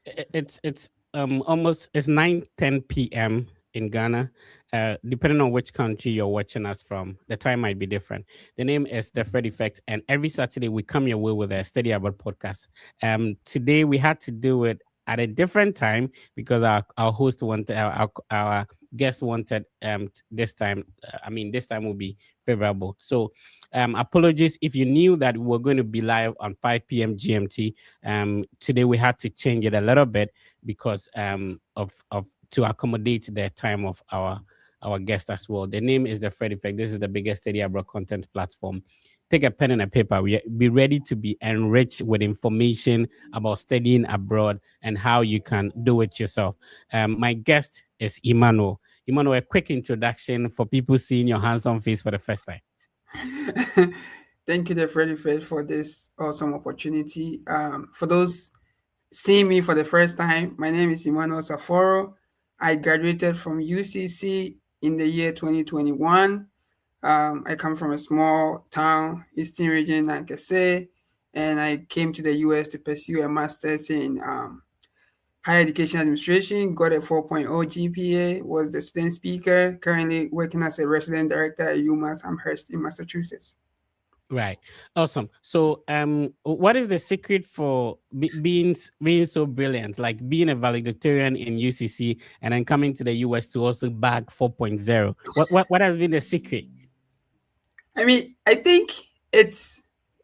It's almost it's 9:10 p.m. in Ghana. Depending on which country you're watching us from, the time might be different. The name is The Fred Effect, and every Saturday we come your way with a Study Abroad podcast. Today we had to do it at a different time because our host wanted our guest wanted this time. This time will be favorable. So apologies if you knew that we were going to be live on 5 p.m. GMT. Today we had to change it a little bit because of to accommodate the time of our guest as well. The name is The Fred Effect. This is the biggest study abroad content platform. Take a pen and a paper. Be ready to be enriched with information about studying abroad and how you can do it yourself. My guest is Emmanuel. Emmanuel, a quick introduction for people seeing your handsome face for the first time. Thank you, the Freddy Fed, for this awesome opportunity. For those seeing me for the first time, my name is Emmanuel Saforo. I graduated from UCC in the year 2021. I come from a small town, Eastern Region, Nankese, and I came to the US to pursue a master's in higher education administration. Got a 4.0 GPA, was the student speaker, currently working as a resident director at UMass Amherst in Massachusetts. Right. Awesome. So, what is the secret for being so brilliant, like being a valedictorian in UCC and then coming to the US to also bag 4.0? What has been the secret? I mean, it's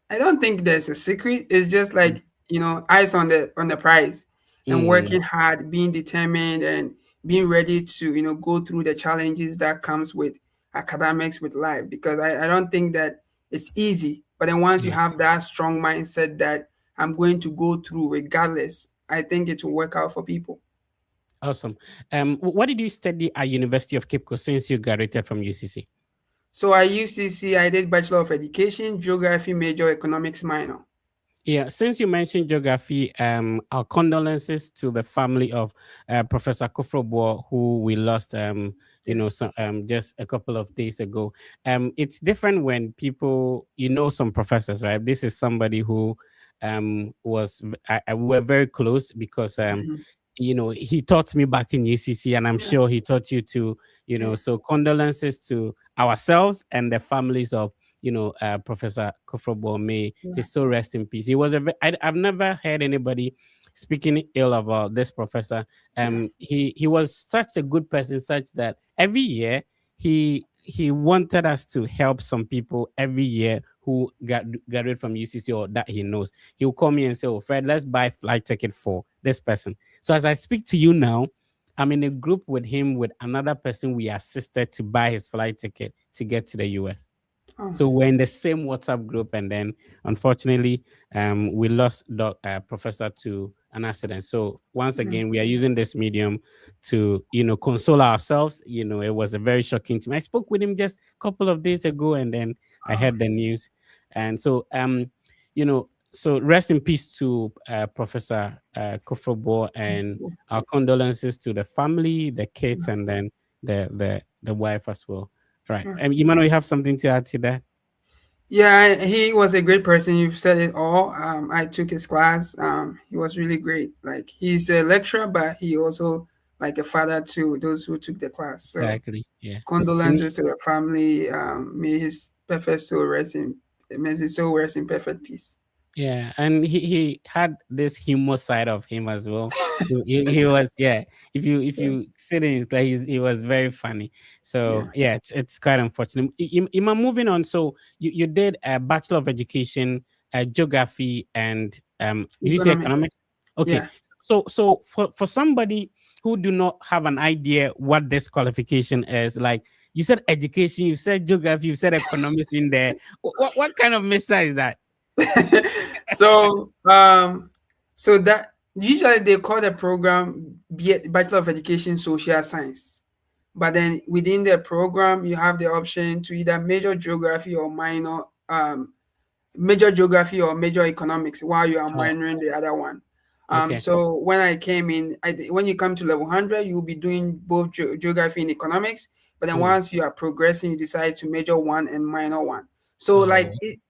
I don't think there's a secret. It's just Mm, like, eyes on the prize and mm, working hard, being determined and being ready to, go through the challenges that comes with academics with life because I don't think that it's easy. But then once you yeah. have that strong mindset that I'm going to go through regardless, I think it will work out for people. Awesome. What did you study at University of Cape Coast since you graduated from UCC? So at UCC, I did Bachelor of Education, Geography major, Economics minor. Yeah, since you mentioned geography, our condolences to the family of Professor Kofrobo, who we lost, Yeah. just a couple of days ago. It's different when people, some professors, right? This is somebody who we were very close because, Mhm. he taught me back in UCC, and I'm Yeah. sure he taught you too, Yeah. so condolences to ourselves and the families of Professor Kofrobo. May Yeah. his soul rest in peace. I've never heard anybody speaking ill about this professor. Yeah. He was such a good person, such that every year he wanted us to help some people every year who graduate from UCC or that he knows. He will call me and say, "Oh, Fred, let's buy flight ticket for this person." So as I speak to you now, I'm in a group with him with another person we assisted to buy his flight ticket to get to the US. Oh. So we're in the same WhatsApp group, and then unfortunately, we lost Professor to an accident. So once Yeah. again, we are using this medium to console ourselves. It was a very shocking to me. I spoke with him just a couple of days ago, and then I Oh. heard the news, and so so rest in peace to Professor Kofrobo, and our condolences to the family, the kids, and then the wife as well. Right. Yeah. Emmanuel, you have something to add to that? Yeah, he was a great person. You've said it all. I took his class. He was really great. Like he's a lecturer, but he also like a father to those who took the class. So Exactly. Yeah. And condolences to the family. May his perfect soul rest in may his soul rest in perfect peace. yeah, and he had this humor side of him as well. He was, yeah. Yeah. If you sit in his class, he was very funny. Yeah. So yeah, it's quite unfortunate. Ima, moving on. So you did a Bachelor of Education, Geography, and did you say Economics. economics? Okay. Yeah. So for somebody who do not have an idea what this qualification is, like you said education, you said geography, you said economics in there. What kind of mixture is that? so so that usually they call the program Bachelor of Education Social Science. But then within the program, you have the option to either major geography or major economics while you are Oh, minoring the other one. okay. So when I came in, when you come to level 100, you'll be doing both geography and economics. But then Mm. once you are progressing, you decide to major one and minor one. So Oh,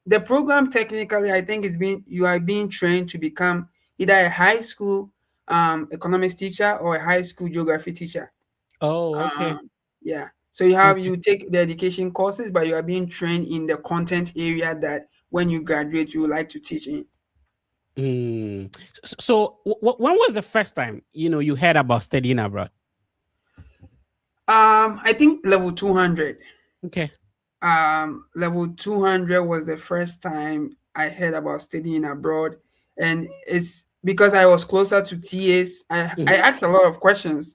the program technically, I think you are being trained to become either a high school economics teacher or a high school geography teacher. Oh, okay. Um, yeah. So you have Okay. you take the education courses, but you are being trained in the content area that when you graduate you would like to teach in. Mm. So, when was the first time you heard about studying abroad? I think level 200. Okay. Level 200 was the first time I heard about studying abroad, and it's because I was closer to TAs. I Mhm. asked a lot of questions.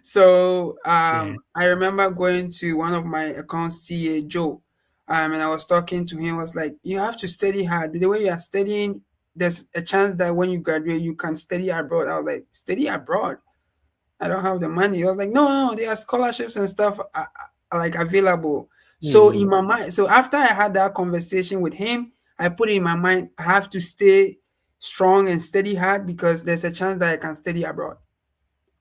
So Yeah. I remember going to one of my accounts TA, Joe, and I was talking to him. I was like, you have to study hard. The way you are studying, there's a chance that when you graduate you can study abroad. I was like, study abroad? I don't have the money. He was like, no, no, there are scholarships and stuff like available. So in Mm, my mind, so after I had that conversation with him, I put it in my mind, I have to stay strong and steady hard because there's a chance that I can study abroad.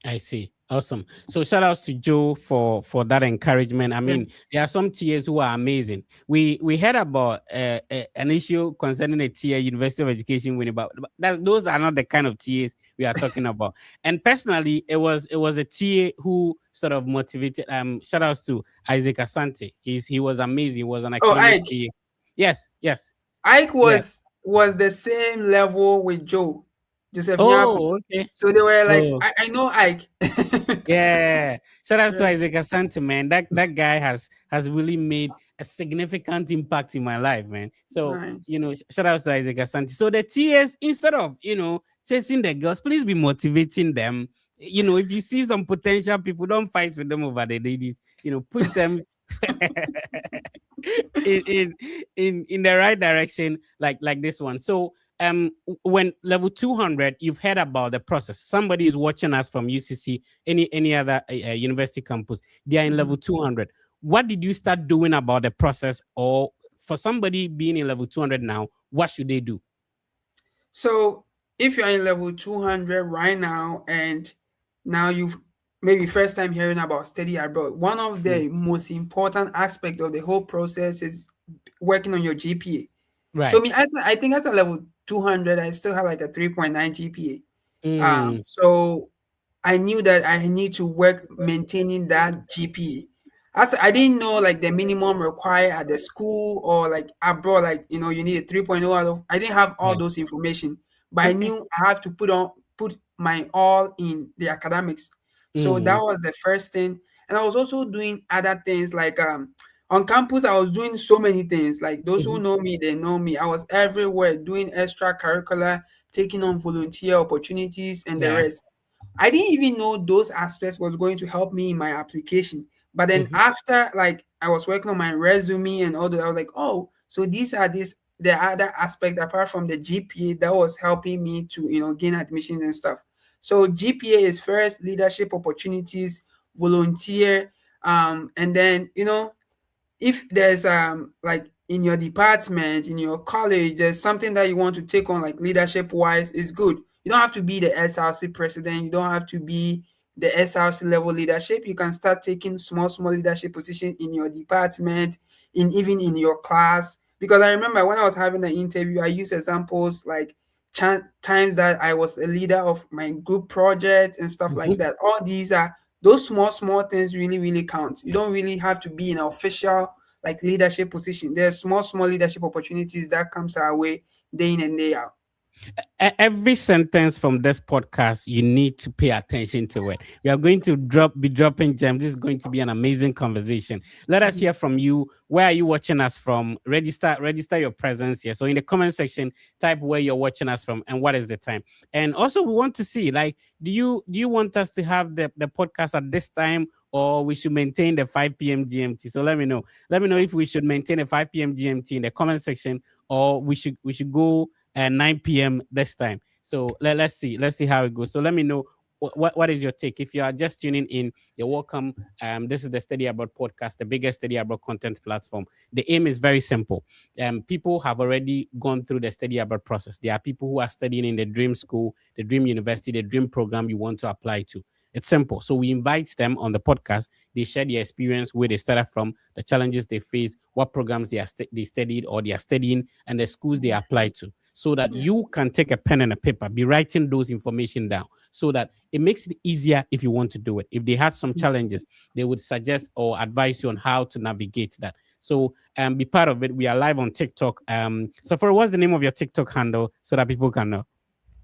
I see. Awesome. So shout outs to Joe for that encouragement. I Yeah. mean, there are some TAs who are amazing. We heard about an issue concerning a TA, University of Education winning, but those are not the kind of TAs we are talking about. And personally, it was a TA who sort of motivated. Shout outs to Isaac Asante. He was amazing. He was an Oh, economics Ike. TA. Yes, yes, Ike yeah. was the same level with Joe, Joseph Nyako. Oh, okay. So they were like, Oh, I know Ike. yeah, shout out to Yeah, Isaac Asante, man. That guy has really made a significant impact in my life, man. So nice. shout out to Isaac Asante. So the TS, instead of chasing the girls, please be motivating them. If you see some potential people, don't fight with them over the ladies. Push them in in in the right direction, like this one. So when level 200, you've heard about the process. Somebody is watching us from UCC, any other university campus. They are in Mhm. level 200. What did you start doing about the process? Or for somebody being in level 200 now, what should they do? So if you're in level 200 right now and now you've maybe first time hearing about study abroad, one of Mm, the most important aspect of the whole process is working on your GPA. So right. me, I think as a level 200, I still have like a 3.9 GPA. Mm, So I knew that I need to work maintaining that GPA. As I didn't know like the minimum required at the school or like abroad, like you need a 3.0 out of. I didn't have all yeah. those information, but I Okay. knew I have to put my all in the academics. So that Mm, was the first thing, and I was also doing other things like on campus. I was doing so many things. Like those who mhm, know me, they know me. I was everywhere doing extracurricular, taking on volunteer opportunities, and the yeah. rest. I didn't even know those aspects was going to help me in my application. But then Mhm, after like I was working on my resume and all that, I was like, oh, so these are the other aspect apart from the GPA that was helping me to gain admissions and stuff. So GPA is first leadership opportunities, volunteer, and then if there's like in your department in your college there's something that you want to take on like leadership wise, it's good. You don't have to be the SRC president, you don't have to be the SRC level leadership. You can start taking small leadership positions in your department, in even in your class. Because I remember when I was having an interview, I used examples like times that I was a leader of my group project and stuff like mhm. that. All these are those small things really count. You don't really have to be in an official like leadership position. There's small leadership opportunities that comes our way day in and day out. Every sentence from this podcast, you need to pay attention to it. We are going to be dropping gems. This is going to be an amazing conversation. Let us Mhm. hear from you. Where are you watching us from? Register your presence here. So in the comment section, type where you're watching us from and what is the time. And also, we want to see, like, do you want us to have the podcast at this time, or we should maintain the 5 p.m. GMT? So let me know. Let me know if we should maintain a 5 p.m. GMT in the comment section, or we should go at 9 p.m. this time. So let's see how it goes. So let me know what is your take. If you are just tuning in, you're welcome. This is the Study Abroad podcast, the biggest study abroad content platform. The aim is very simple. People have already gone through the study abroad process. There are people who are studying in the dream school, the dream university, the dream program you want to apply to. It's simple. So we invite them on the podcast. They share their experience, where they started from, the challenges they face, what programs they studied or they are studying, and the schools they apply to. so that you can take a pen and a paper, be writing those information down, so that it makes it easier if you want to do it. If they had some challenges, they would suggest or advise you on how to navigate that. So be part of it. We are live on TikTok. So for what's the name of your TikTok handle so that people can know?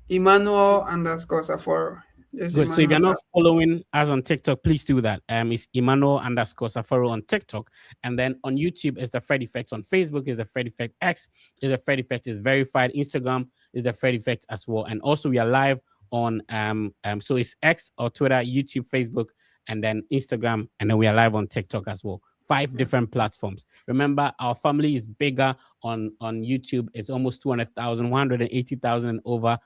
Emmanuel underscore Saforo. Just Good. So if Emmanuel you're not Saforo. following us on TikTok, please do that. It's Emmanuel underscore Safaro on TikTok. And then on YouTube is the Fred Effect. On Facebook is the Fred Effect. X is the Fred Effect is verified. Instagram is the Fred Effect as well. And also we are live on so it's X or Twitter, YouTube, Facebook, and then Instagram, and then we are live on TikTok as well. Five Yeah. different platforms. Remember, our family is bigger on YouTube. It's almost 200,000, 180,000 and over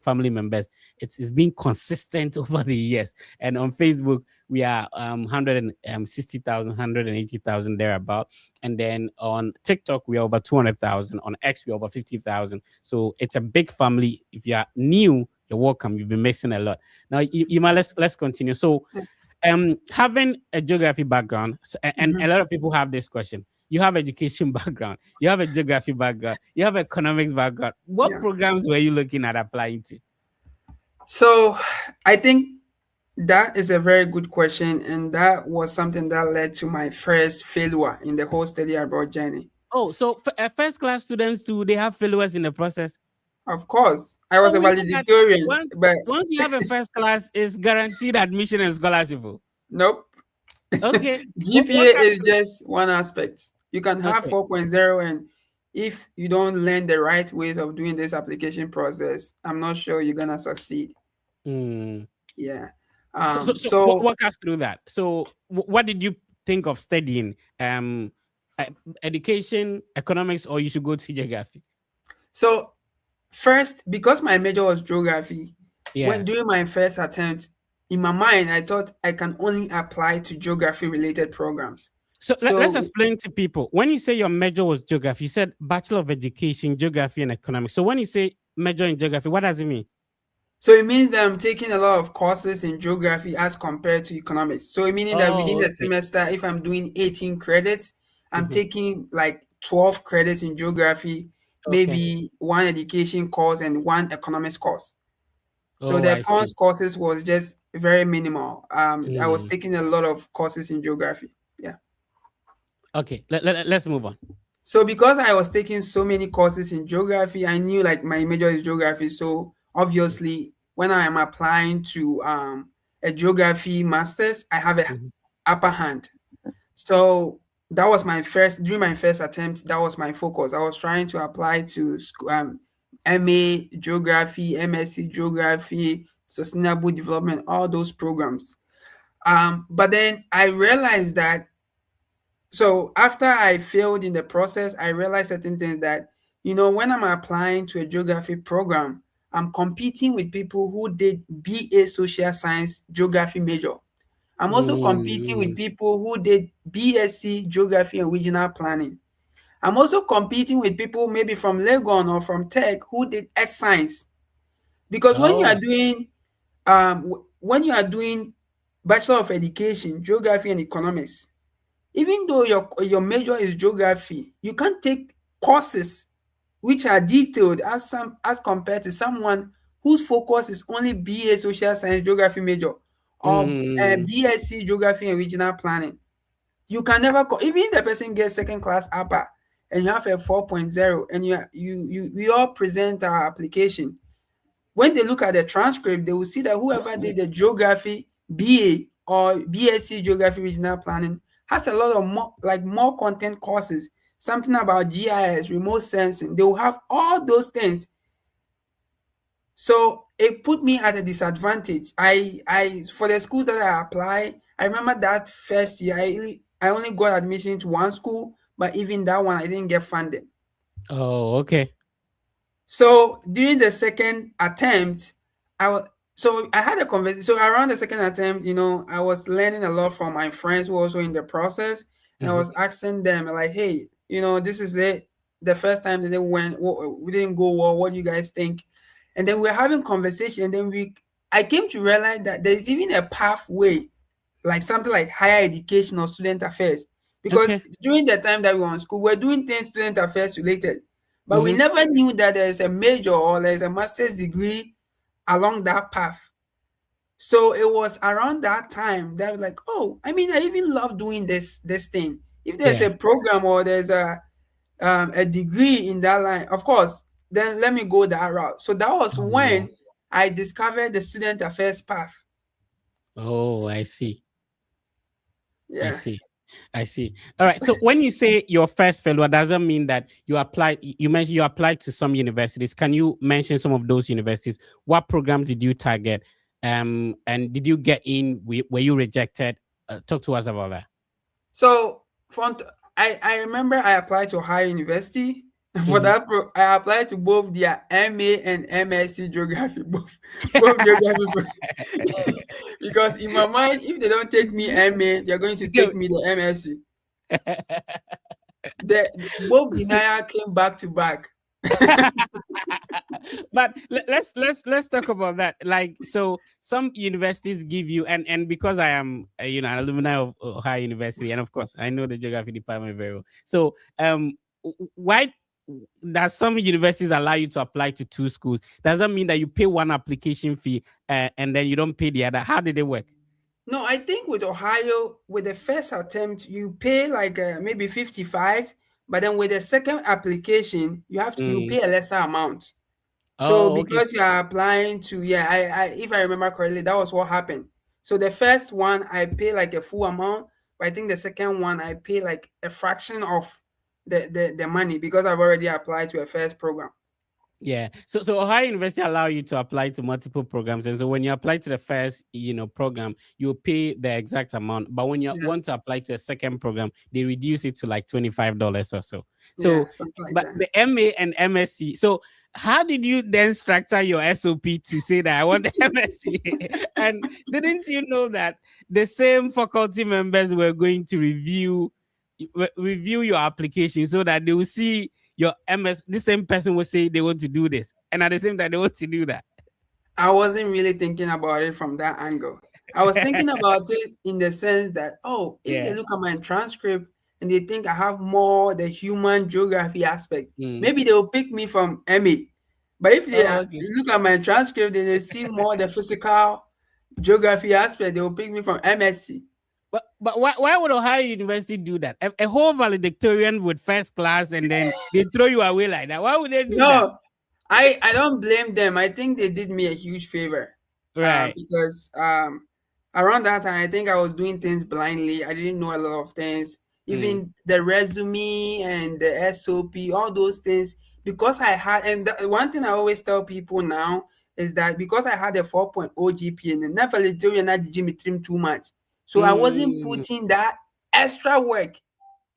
family members. It's been consistent over the years. And on Facebook, we are 160,000, 180,000 thereabout. And then on TikTok, we are over 200,000. On X, we are over 50,000. So it's a big family. If you are new, you're welcome. You've been missing a lot. Now, let's continue. So, having a geography background, and Mhm. a lot of people have this question. You have education background, you have a geography background, you have economics background. What Yeah. programs were you looking at applying to? So I think that is a very good question, and that was something that led to my first failure in the whole study abroad journey. Oh, so first class students too, they have failures in the process. Of course, I was Oh, a we know that valedictorian, once but once you have a first class, it's guaranteed admission and scholarship. Oh. nope. Okay, what GPA kind is just one aspect. You can have okay. 4.0, and if you don't learn the right ways of doing this application process, I'm not sure you're gonna succeed. Hmm. Yeah. So So walk us through that. So what did you think of studying? Uh, Education, economics, or you should go to geography? so first, because my major was geography, when Yeah. during my first attempt, in my mind, I thought I can only apply to geography related programs. So let's So explain to people. When you say your major was geography, you said Bachelor of Education, Geography and Economics. So when you say major in geography, what does it mean? So it means that I'm taking a lot of courses in geography as compared to economics. So it meaning that within Oh, the okay. semester, if I'm doing 18 credits, I'm Mhm. taking like 12 credits in geography, Okay. maybe one education course and one economics course. So Oh, the I see. econs courses was just very minimal. I was Mm. taking a lot of courses in geography. Yeah. Okay. Let's move on. So because I was taking so many courses in geography, I knew like my major is geography. So obviously, when I am applying to a geography masters, I have a Mhm. upper hand. So that was my first during my first attempt. That was my focus. I was trying to apply to MA geography, MSc geography, sustainable development, all those programs. But then I realized that so after I failed in the process, I realized certain things that, when I'm applying to a geography program, I'm competing with people who did BA social science geography major. I'm also competing with Mm. people who did BSc geography and regional planning. I'm also competing with people maybe from Legon or from Tech who did X science. Because Oh. when you are doing Bachelor of Education, Geography and Economics, even though your major is geography, you can't take courses which are detailed as compared to someone whose focus is only BA social science geography major or Mm. BSc geography and regional planning. You can never even if the person gets second class upper and you have a 4.0 and we all present our application. When they look at the transcript, they will see that whoever did the geography BA or BSc geography regional planning has a lot of more content courses, something about GIS, remote sensing. They will have all those things. So it put me at a disadvantage. I for the schools that I apply, I remember that first year I only got admission to one school, but even that one I didn't get funded. Oh, okay. So during the second attempt, I had a conversation. So around the second attempt, I was learning a lot from my friends who were also in the process, and I Mhm. was asking them like, "Hey, this is it. The first time that they went, we didn't go well. What do you guys think?" And then we're having conversation. And then I came to realize that there is even a pathway, like something like higher education or student affairs, because Okay. during the time that we were in school, we're doing things student affairs related. But we Mm-hmm. never knew that there's a major or there's a master's degree along that path. So it was around that time that I was like, oh, I mean, I even love doing this thing. If there's Yeah. a program or there's a degree in that line, of course, then let me go that route. So that was Oh, when I discovered the student affairs path. oh, I see. I Yeah. see. I see. All right. So when you say your first fellow, doesn't mean that you applied. You mentioned you applied to some universities. Can you mention some of those universities? What program did you target? And did you get in? Were you rejected? Talk to us about that. So I remember I applied to Ohio University. For Mhm. I applied to both their MA and MSc geography, both geography because in my mind, if they don't take me MA, they're going to take me the MSc. Both denial came back to back. But let's talk about that. Like, so some universities give you, and because I am an alumni of Ohio University, and of course I know the geography department very well. So why does some universities allow you to apply to two schools? Doesn't mean that you pay one application fee and then you don't pay the other. How did it work? No, I think with Ohio, with the first attempt, you pay like maybe 55, but then with the second application, you Mm. pay a lesser amount. So Oh, okay. because you are applying to, yeah, I if I remember correctly, that was what happened. So the first one I pay like a full amount, but I think the second one I pay like a fraction of the money because I've already applied to a first program. Yeah. So Ohio University allow you to apply to multiple programs. And so when you apply to the first, program, you pay the exact amount. But when you Yeah, want to apply to a second program, they reduce it to like $25 or so. So yeah, something like but that. the MA and MSc. So how did you then structure your SOP to say that I want the MSc? And didn't you know that the same faculty members were going to review your application so that they will see your MS, the same person will say they want to do this, and at the same time they want to do that. I wasn't really thinking about it from that angle. I was thinking about it in the sense that, oh, if they Yeah. look at my transcript and they think I have more the human geography aspect, Mm. maybe they will pick me from MA. But if they Oh, okay. look at my transcript and they see more the physical geography aspect, they will pick me from MSc. But why would Ohio University do that? A whole valedictorian with first class, and then they throw you away like that. Why would they do that? No, I don't blame them. I think they did me a huge favor. Right. Because around that time I think I was doing things blindly. I didn't know a lot of things. Mm. Even the resume and the SOP, all those things. Because I had, and one thing I always tell people now is that because I had a 4.0 GPA and never Valedictorian not me too much. So I wasn't Mm. putting that extra work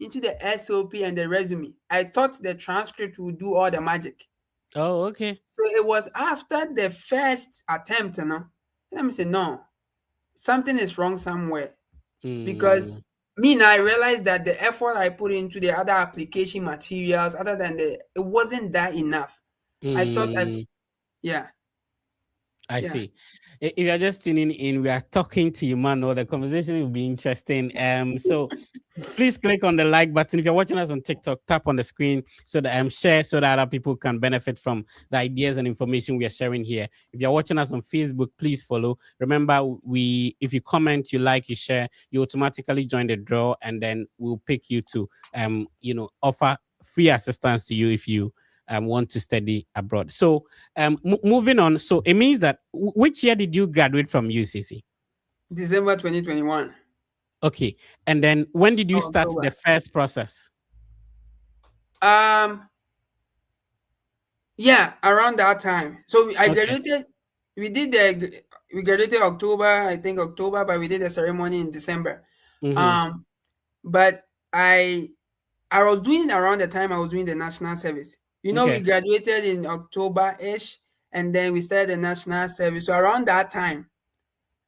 into the SOP and the resume. I thought the transcript would do all the magic. Oh, okay. So it was after the first attempt, let me say, no, something is wrong somewhere. Mm. Because me now, I realized that the effort I put into the other application materials, other than it wasn't that enough. I thought Mm. yeah, I yeah. see. If you're just tuning in, we are talking to Emmanuel. The conversation will be interesting. So please click on the like button. If you're watching us on TikTok, tap on the screen so that share so that other people can benefit from the ideas and information we are sharing here. If you're watching us on Facebook, please follow. Remember, if you comment, you like, you share, you automatically join the draw, and then we'll pick you to offer free assistance to you if you want to study abroad. So moving on. So it means that which year did you graduate from UCC? December 2021. Okay. And then when did you Oh, start the October. first process? Um, yeah, around that time. So I Okay. graduated. We graduated October, I think October, but we did the ceremony in December. Mm-hmm. Um, but I was doing it around the time I was doing the national service. We Okay. graduated in October-ish, and then we started the national service. So around that time,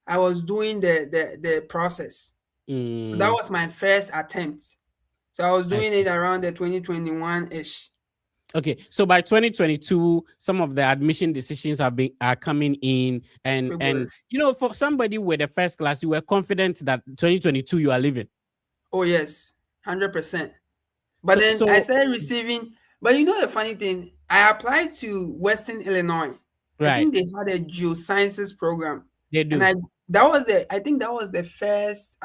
I was doing the process. So that Mm, was my first attempt. So I was I doing it see. around the 2021-ish, Okay. So by 2022, some of the admission decisions are coming in, and February. for somebody with a first class, you were confident that 2022 you are leaving. Oh yes, 100%. But So then I so started receiving. But you know the funny thing, I applied to Western Illinois. I Right. think they had a geosciences program, They and do. I think that was the first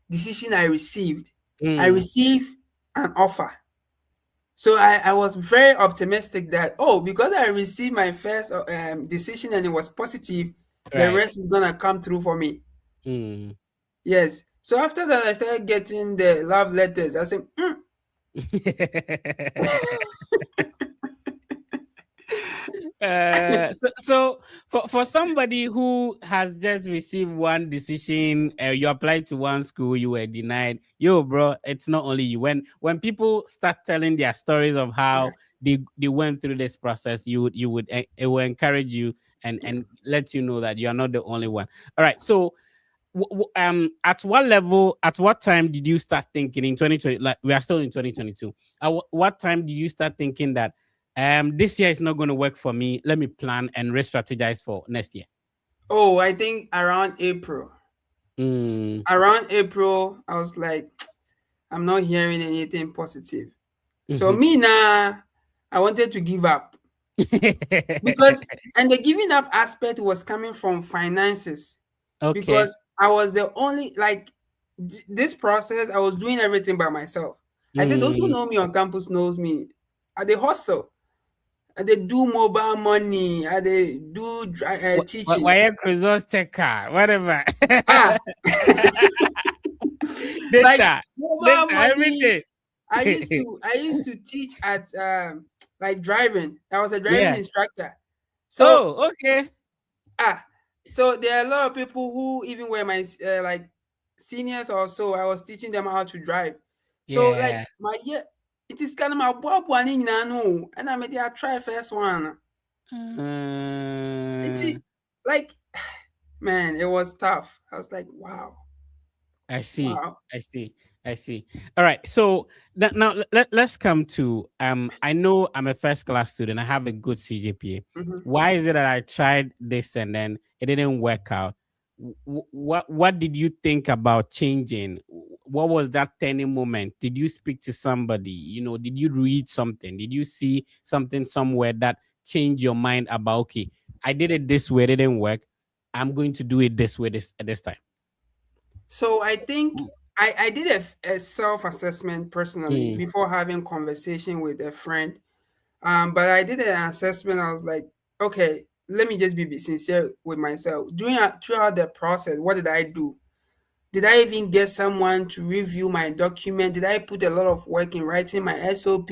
decision I received. I Mm, received an offer. So I was very optimistic that, oh, because I received my first decision and it was positive, the right. rest is gonna come through for me. Mm. Yes. So after that, I started getting the love letters. I said, So for somebody who has just received one decision, you applied to one school, you were denied. Yo, bro, it's not only you. When people start telling their stories of yeah, how they went through this process, it will encourage you yeah. and let you know that you are not the only one. All right, so at what level, at what time did you start thinking in 2020, like we are still in 2022, what time did you start thinking that this year is not going to work for me, let me plan and re-strategize for next year? Oh, I think around April. Mm. Around April, I was like, I'm not hearing anything positive. So Mhm. me now, I wanted to give up because, and the giving up aspect was coming from finances Okay. because I was the only like this process. I was doing everything by myself. I said those who Mm. know me on campus knows me. I they hustle. I they do mobile money. I they do teaching. Why resource checker, whatever. Ah, like Data, mobile data, money. everything. I used to teach at like driving. I was a driving Yeah. instructor. So Oh, okay. ah, so there are a lot of people who even were my like seniors or so. I was teaching them how to drive. So like Yeah. my year, it is kind of my boy no, and I made I try first one. It's Uh, like man, it was tough. I was like, wow, I see. wow. I see. I see. All right. So now let's come to I know I'm a first class student. I have a good CGPA. Mhm. Why is it that I tried this and then it didn't work out? What did you think about changing? What was that turning moment? Did you speak to somebody? Did you read something? Did you see something somewhere that changed your mind about, okay, I did it this way, it didn't work. I'm going to do it this way this time. So I think I did a self assessment personally Mm, before having conversation with a friend. But I did an assessment. I was like, okay, let me just be sincere with myself. Throughout the process, what did I do? Did I even get someone to review my document? Did I put a lot of work in writing my SOP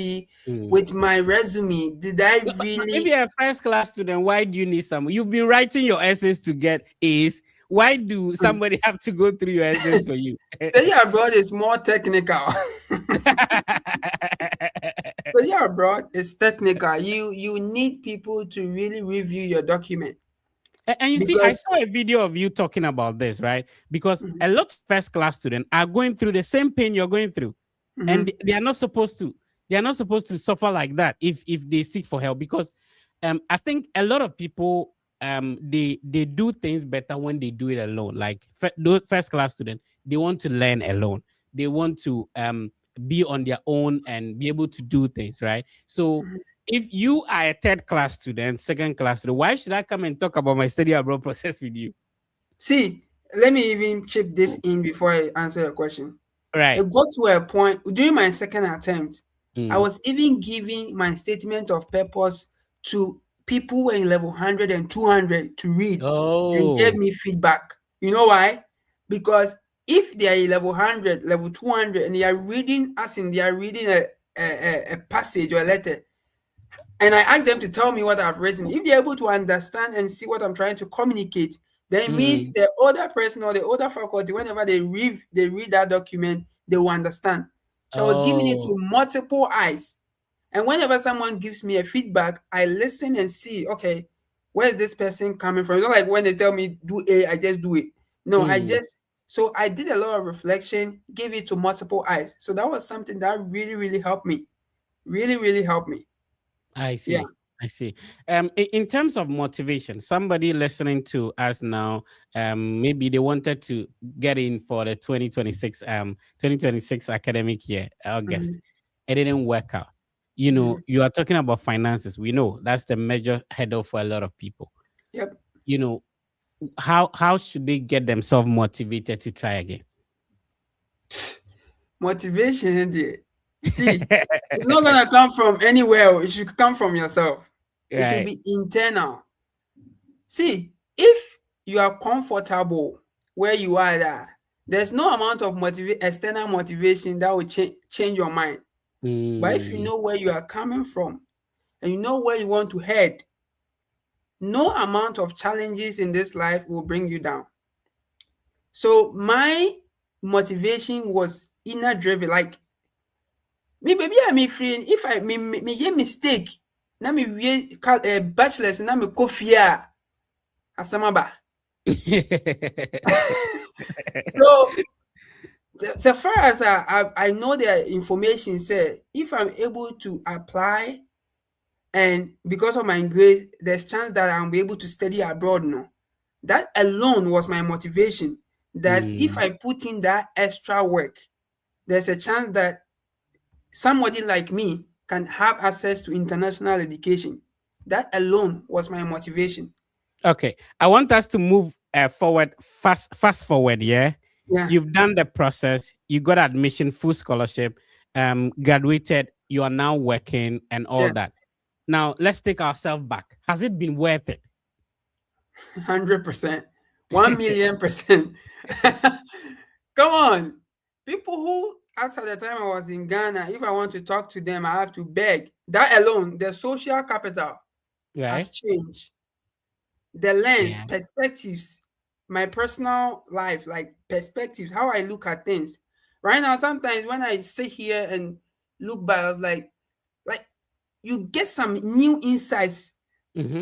mm. with my resume? Did I But if really? you're a first class student, why do you need someone? You've been writing your essays to get A's. Why do somebody have to go through your essays for you? Study abroad is more technical. Study abroad is technical. You need people to really review your document And you see, I because saw a video of you talking about this, right? Because mhm, a lot of first class students are going through the same pain you're going through, and mhm. they are not supposed to. They are not supposed to suffer like that if they seek for help. Because I think a lot of people they do things better when they do it alone. Like those first class students, they want to learn alone. They want to be on their own and be able to do things, right? So if you are a third class student, second class student, why should I come and talk about my study abroad process with you? See, let me even chip this in before I answer your question. Right. It got to a point during my second attempt, I Mm. was even giving my statement of purpose to people who were in level 100 and 200 to read and gave Oh. me feedback. You know why? Because if they are in level 100, level 200, and they are reading, as in they are reading a passage or a letter, and I ask them to tell me what I've written. If they're able to understand and see what I'm trying to communicate, then it means Mm. the older person or the older faculty, whenever they read that document, they will understand. So I was giving it to Oh. multiple eyes. And whenever someone gives me a feedback, I listen and see, okay, where is this person coming from? It's not like when they tell me do A, I just do it. No, Mm. so I did a lot of reflection, gave it to multiple eyes. So that was something that really, really helped me. Really, really helped me. I Yeah. see. I see. In terms of motivation, somebody listening to us now, maybe they wanted to get in for the 2026 academic year, August. Mhm. It didn't work out. Mhm. you are talking about finances. We know that's the major hurdle for a lot of people. Yep. You know, how should they get themselves motivated to try again? Motivation, dear. See, it's not gonna come from anywhere. It should come from yourself. It should Right. be internal. See, if you are comfortable where you are there, there's no amount of external motivation that will change your mind. But if you Mm, know where you are coming from and you know where you want to head, no amount of challenges in this life will bring you down. So my motivation was inner driven. Like me, baby, I me free. If I me ye mistake, na me we bachelor's na me kofi a asamaba. So so far as I know the information say, if I'm able to apply and because of my grade, there's chance that I'll be able to study abroad now. That alone was my motivation. That if mm. I put in that extra work, there's a chance that somebody like me can have access to international education. That alone was my motivation. Okay, I want us to move forward, fast forward. Yeah, Yeah, you've done the process. You got admission, full scholarship, graduated. You are now working and all yeah, that. Now let's take ourselves back. Has it been worth it? 100%, 1,000,000%. Come on, people who as at the time I was in Ghana, if I want to talk to them, I have to beg. That alone, the social capital has Right? changed. The lens, Yeah. perspectives, my personal life, like perspectives, how I look at things. Right now, sometimes when I sit here and look back, I was like you get some new insights. Hmm.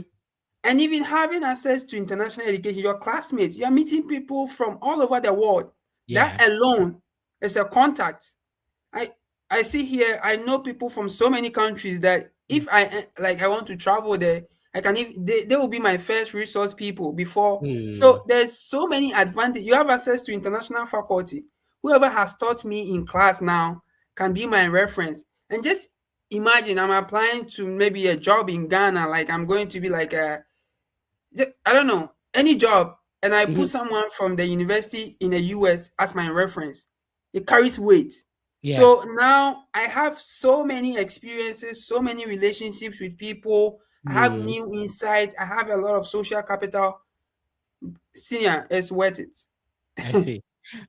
And even having access to international education, your classmates, you are meeting people from all over the world. That Yeah. alone is a contact. I I see here. I know people from so many countries that if I want to travel there, I can. If they will be my first resource people before. Mm. So there's so many advantage. You have access to international faculty. Whoever has taught me in class now can be my reference. And just imagine I'm applying to maybe a job in Ghana. Like I'm going to be like a I don't know, any job, and I put Mhm. someone from the university in the US as my reference, it carries weight. So Yes. now I have so many experiences, so many relationships with people. I have Mm. new insights. I have a lot of social capital. Senior, it's worth it. I see.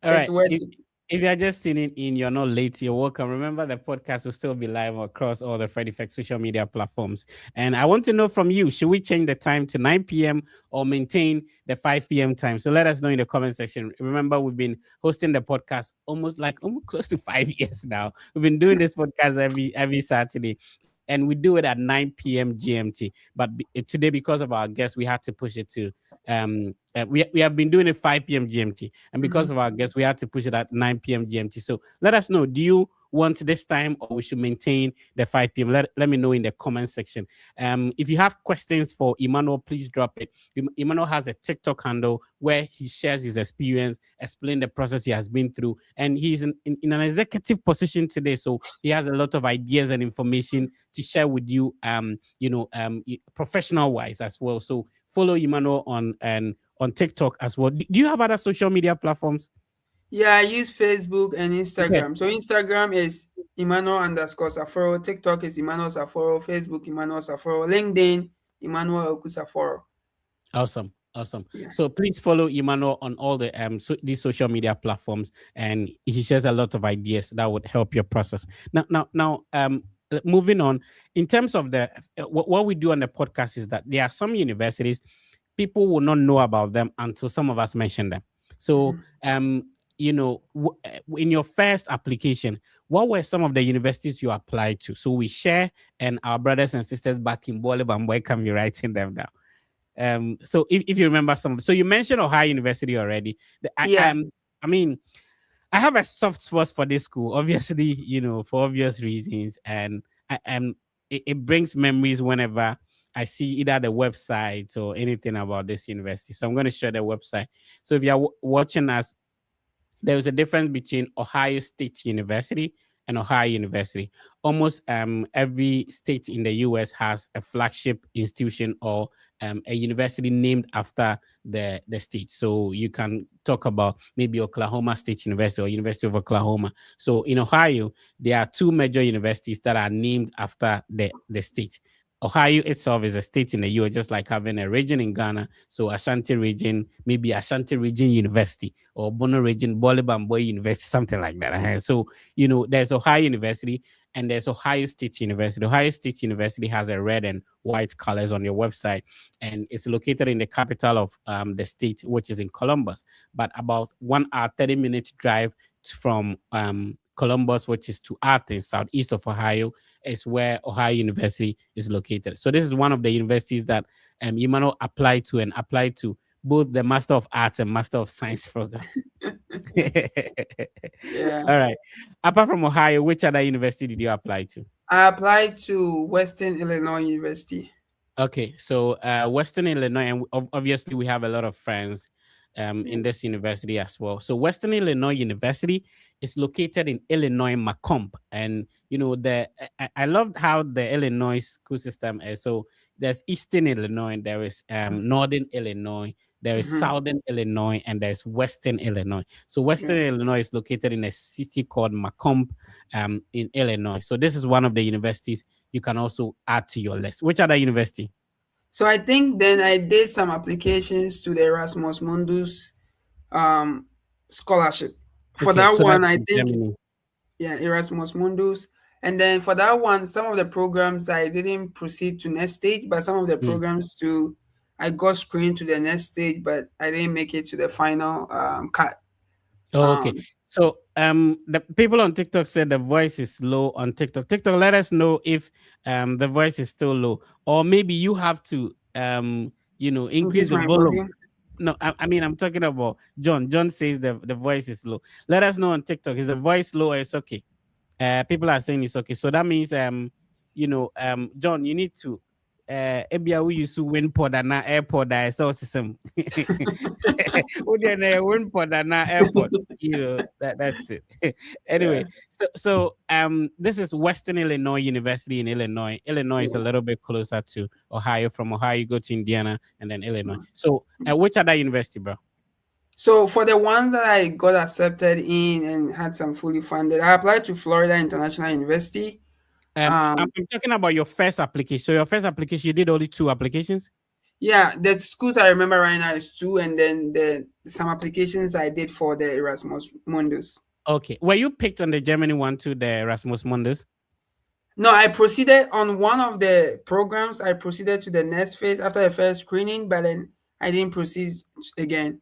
All It's right. worth it. If you're just tuning in, you're not late, you're welcome. Remember, the podcast will still be live across all the Fred Effect social media platforms. And I want to know from you, should we change the time to 9 p.m. or maintain the 5 p.m. time? So let us know in the comment section. Remember, we've been hosting the podcast almost close to 5 years now. We've been doing this podcast every Saturday. And we do it at 9 p.m. GMT. But today, because of our guests, we had to push it to we have been doing it 5 p.m. GMT, and because Mhm. of our guests, we had to push it at 9 p.m. GMT. So let us know: do you want this time, or we should maintain the 5 p.m.? Let me know in the comment section. If you have questions for Emmanuel, please drop it. Emmanuel has a TikTok handle where he shares his experience, explain the process he has been through, and he's in an executive position today, so he has a lot of ideas and information to share with you. Professional wise as well. So follow Emmanuel on TikTok as well. Do you have other social media platforms? Yeah, I use Facebook and Okay. Instagram. So Instagram is Emmanuel underscore Saforo. TikTok is Emmanuel Saforo. Facebook Emmanuel Saforo. LinkedIn Emmanuel Oku Saforo. Awesome. Awesome. Yeah. So please follow Emmanuel on all these social media platforms, and he shares a lot of ideas that would help your process. Now, moving on, in terms of the what we do on the podcast is that there are some universities people will not know about them until some of us mention them. So, Mhm. in your first application, what were some of the universities you applied to? So we share, and our brothers and sisters back in Bolivia and Boy can be writing them down. So if you remember some, so you mentioned Ohio University already. Yeah. I mean, I have a soft spot for this school, obviously, for obvious reasons, and it brings memories whenever I see either the website or anything about this university. So I'm going to share the website. So if you're watching us, there is a difference between Ohio State University and Ohio University. Almost every state in the US has a flagship institution or a university named after the state. So you can talk about maybe Oklahoma State University or University of Oklahoma. So in Ohio, there are two major universities that are named after the state. Ohio itself is a state in the US, just like having a region in Ghana. So Ashanti region, maybe Ashanti region University, or Bono region, Bolibamboy University, something like that. So, there's Ohio University and there's Ohio State University. Ohio State University has a red and white colors on your website, and it's located in the capital of the state, which is in Columbus, but about 1 hour, 30 minutes drive from Columbus, which is to Athens, southeast of Ohio, is where Ohio University is located. So this is one of the universities that you might not apply to, and apply to both the Master of Arts and Master of Science program. Yeah. All right. Apart from Ohio, which other university did you apply to? I applied to Western Illinois University. Okay, so Western Illinois, and obviously we have a lot of friends Yeah. in this university as well. So Western Illinois University is located in Illinois, Macomb, and I loved how the Illinois school system is. So there's Eastern Illinois, there is Northern Illinois, there is Mhm. Southern Illinois, and there's Western Illinois. So Western Yeah. Illinois is located in a city called Macomb, in Illinois. So this is one of the universities you can also add to your list. Which other university? So I think then I did some applications to the Erasmus Mundus um, scholarship. For Okay, that so one, that's I in think, Germany. yeah, Erasmus Mundus. And then for that one, some of the programs I didn't proceed to next stage, but some of the Mm. programs too, I got screened to the next stage, but I didn't make it to the final cut. Oh, okay. Um, So the people on TikTok said the voice is low on TikTok. TikTok, let us know if the voice is still low, or maybe you have to increase Increase the my volume. volume. No, I mean I'm talking about John. John says the voice is low. Let us know on TikTok. Is the voice low or it's okay? People are saying it's okay. So that means John, you need to ebia we used to win pod and airport that I saw system. Win pod and airport. That's it. Yeah. Anyway, so this is Western Illinois University in Illinois. Illinois is a Yeah. little bit closer to Ohio. From Ohio, you go to Indiana and then Illinois. So which other university, bro? So for the ones that I got accepted in and had some fully funded, I applied to Florida International University. I'm talking about your first application. So your first application, you did only two applications? Yeah, the schools I remember right now is two, and then the some applications I did for the Erasmus Mundus. Okay. Were you picked on the Germany one to the Erasmus Mundus? No, I proceeded on one of the programs. I proceeded to the next phase after the first screening, but then I didn't proceed again.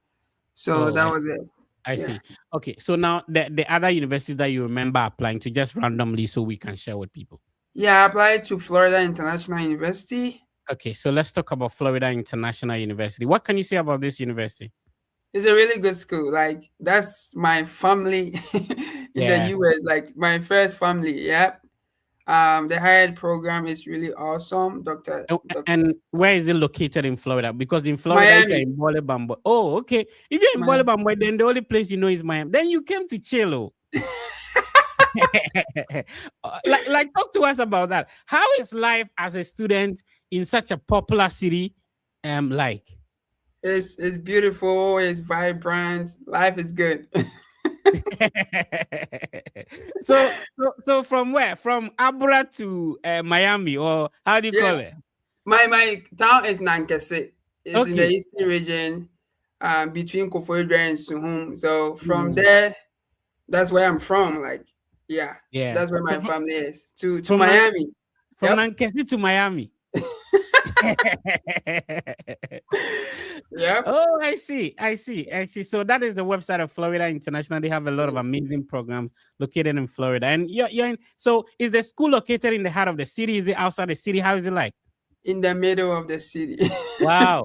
So Oh, that I was see. it. I Yeah. see. Okay. So now the other universities that you remember applying to, just randomly so we can share with people. Yeah, I applied to Florida International University. Okay. So let's talk about Florida International University. What can you say about this university? It's a really good school. Like that's my family in the Yeah. US, like my first family. Yeah. The higher ed program is really awesome. And where is it located in Florida? Because in Florida, if you're Miami. in Bolibambo, oh, okay. If you're in Miami. Bolibambo, then the only place you know is Miami. Then you came to chill. Oh. like talk to us about that. How is life as a student in such a popular city like? It's beautiful, it's vibrant, life is good. so from where? From Abra to Miami, or how do you Yeah. call it? My town is Nankese. It's in the Okay. eastern region, between Koforidua and Suhum. So from Mm, there, that's where I'm from. Like, yeah, yeah. that's where So my family is. To from Miami. from Yep. Nankesi to Miami. Yep. Oh, I see. So that is the website of Florida International. They have a lot of amazing programs located in Florida. And you're in, so is the school located in the heart of the city? Is it outside the city? How is it like? In the middle of the city. Wow.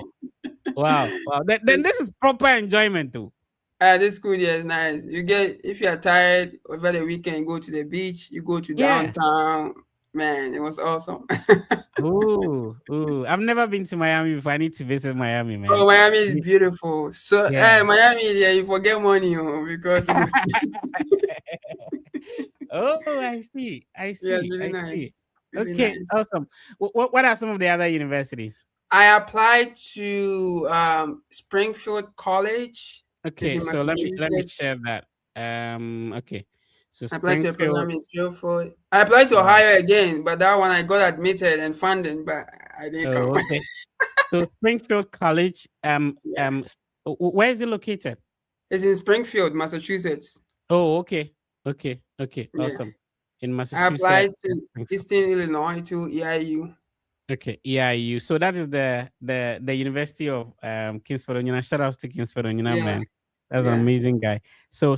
Wow. Then It's this is proper enjoyment too. this school here is nice. You get if you are tired over the weekend, you go to the beach, you go to Yeah. downtown. Man, it was awesome. Ooh. I've never been to Miami before. I need to visit Miami, Oh, man. Miami is beautiful. So, Yeah. Miami, yeah, you forget money, because Oh, I see. I Yes, see. really I see. nice. Really Okay, nice. awesome. What are some of the other universities? I applied to Springfield College. It's Okay, in so let me Massachusetts. share that. Okay. So I applied to a Springfield. program in Springfield. I applied to Wow. Ohio again, but that one I got admitted and funding, but I didn't come. Oh, okay. So Springfield College. Yeah. Where is it located? It's in Springfield, Massachusetts. Oh, okay. Okay. Okay. Yeah. Awesome. In I Massachusetts. applied to Springfield. Eastern Illinois to EIU. Okay, EIU. So that is the University of Kingsford Onyina. Shout out to Kingsford Onyina, Yeah. man. That's an Yeah. amazing guy. So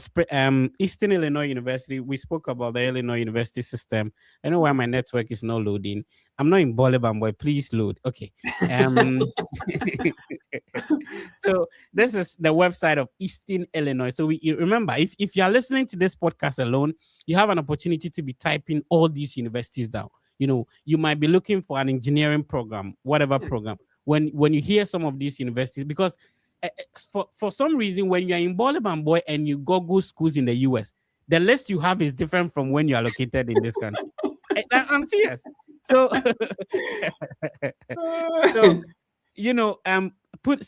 Eastern Illinois University. We spoke about the Illinois University system. I know why my network is not loading. I'm not in Bolivar, boy. Please load. Okay. Um. So this is the website of Eastern Illinois. So you remember, if you are listening to this podcast alone, you have an opportunity to be typing all these universities down. You might be looking for an engineering program, whatever Yeah. program. When you hear some of these universities, because for some reason, when you're in Bolivar boy and you Google schools in the US, the list you have is different from when you are located in this country. I'm serious. So so put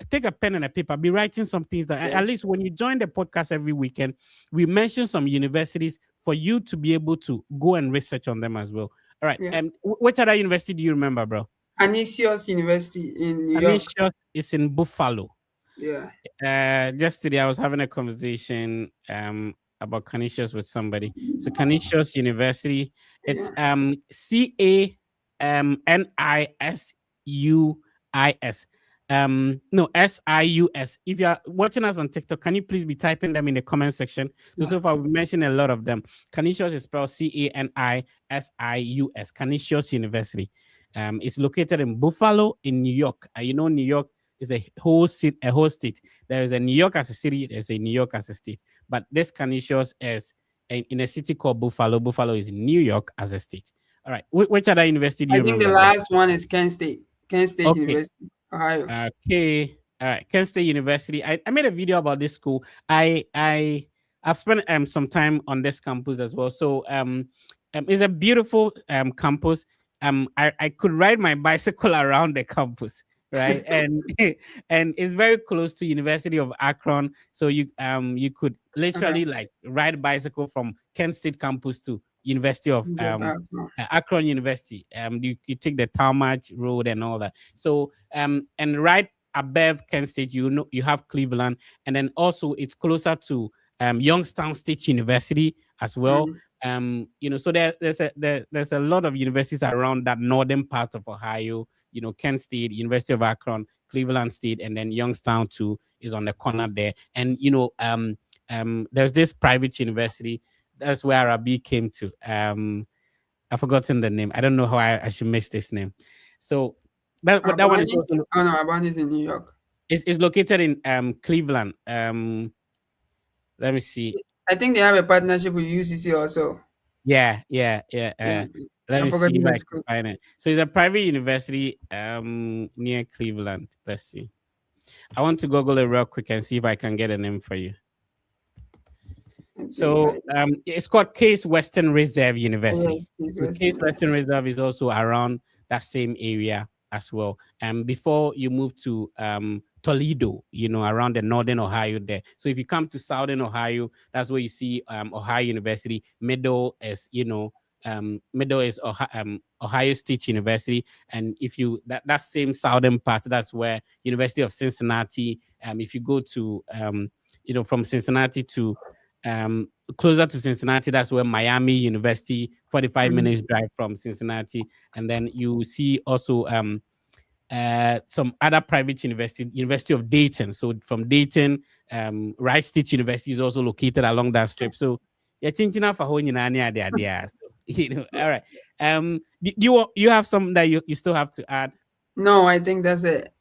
take a pen and a paper, be writing some things that Yeah. at least when you join the podcast every weekend, we mention some universities for you to be able to go and research on them as well. All right. Yeah. Which other university do you remember, bro? Anisius University in New York. Canisius is in Buffalo. Yeah. Just today I was having a conversation about Canisius with somebody. So Canisius University, it's Yeah. CANISUIS. No, SIUS. If you are watching us on TikTok, can you please be typing them in the comment section? So far we've mentioned a lot of them. Canisius is spelled CANISIUS. Canisius University. It's located in Buffalo in New York. New York is a whole state. There is a New York as a city, there's a New York as a state. But this Canisius is in a city called Buffalo. Buffalo is in New York as a state. All right. Which other university do I you think the remember, bro? last one is Kent State. Kent State Okay. University, Ohio. Okay. All right. Kent State University. I made a video about this school. I've spent some time on this campus as well. So it's a beautiful campus. I could ride my bicycle around the campus, right? And and it's very close to University of Akron. So you could Okay. literally like ride bicycle from Kent State campus to University of No. Akron University. You take the Talmadge Road and all that. So and right above Kent State, you have Cleveland, and then also it's closer to Youngstown State University as well. Mm. So there's a lot of universities around that northern part of Ohio. Kent State, University of Akron, Cleveland State, and then Youngstown too is on the corner there. And there's this private university. That's where Arabi came to. I've forgotten the name. I don't know how I should miss this name. So that one is Albany? also Oh no, Albany is in New York. is located in Cleveland. Let me see. I think they have a partnership with UCC also. Yeah, yeah, yeah. Yeah. Let I'm me see forgetting if the I can school. find it. So it's a private university near Cleveland. Let's see. I want to Google it real quick and see if I can get a name for you. I think So it's called Case Western Reserve University. yes, it's So Case Western. Western Reserve is also around that same area as well. And before you move to Toledo, around the northern Ohio there. So if you come to southern Ohio, that's where you see Ohio University. Middle is Ohio State University. And if you that same southern part, that's where University of Cincinnati. If you go to from Cincinnati to closer to Cincinnati, that's where Miami University, 45 Mm. minutes drive from Cincinnati. And then you see also some other private university, University of Dayton. So from Dayton, Rice State University is also located along that strip. So yeah, changing for whole idea. So all right. Do you have something that you still have to add? No, I think that's it.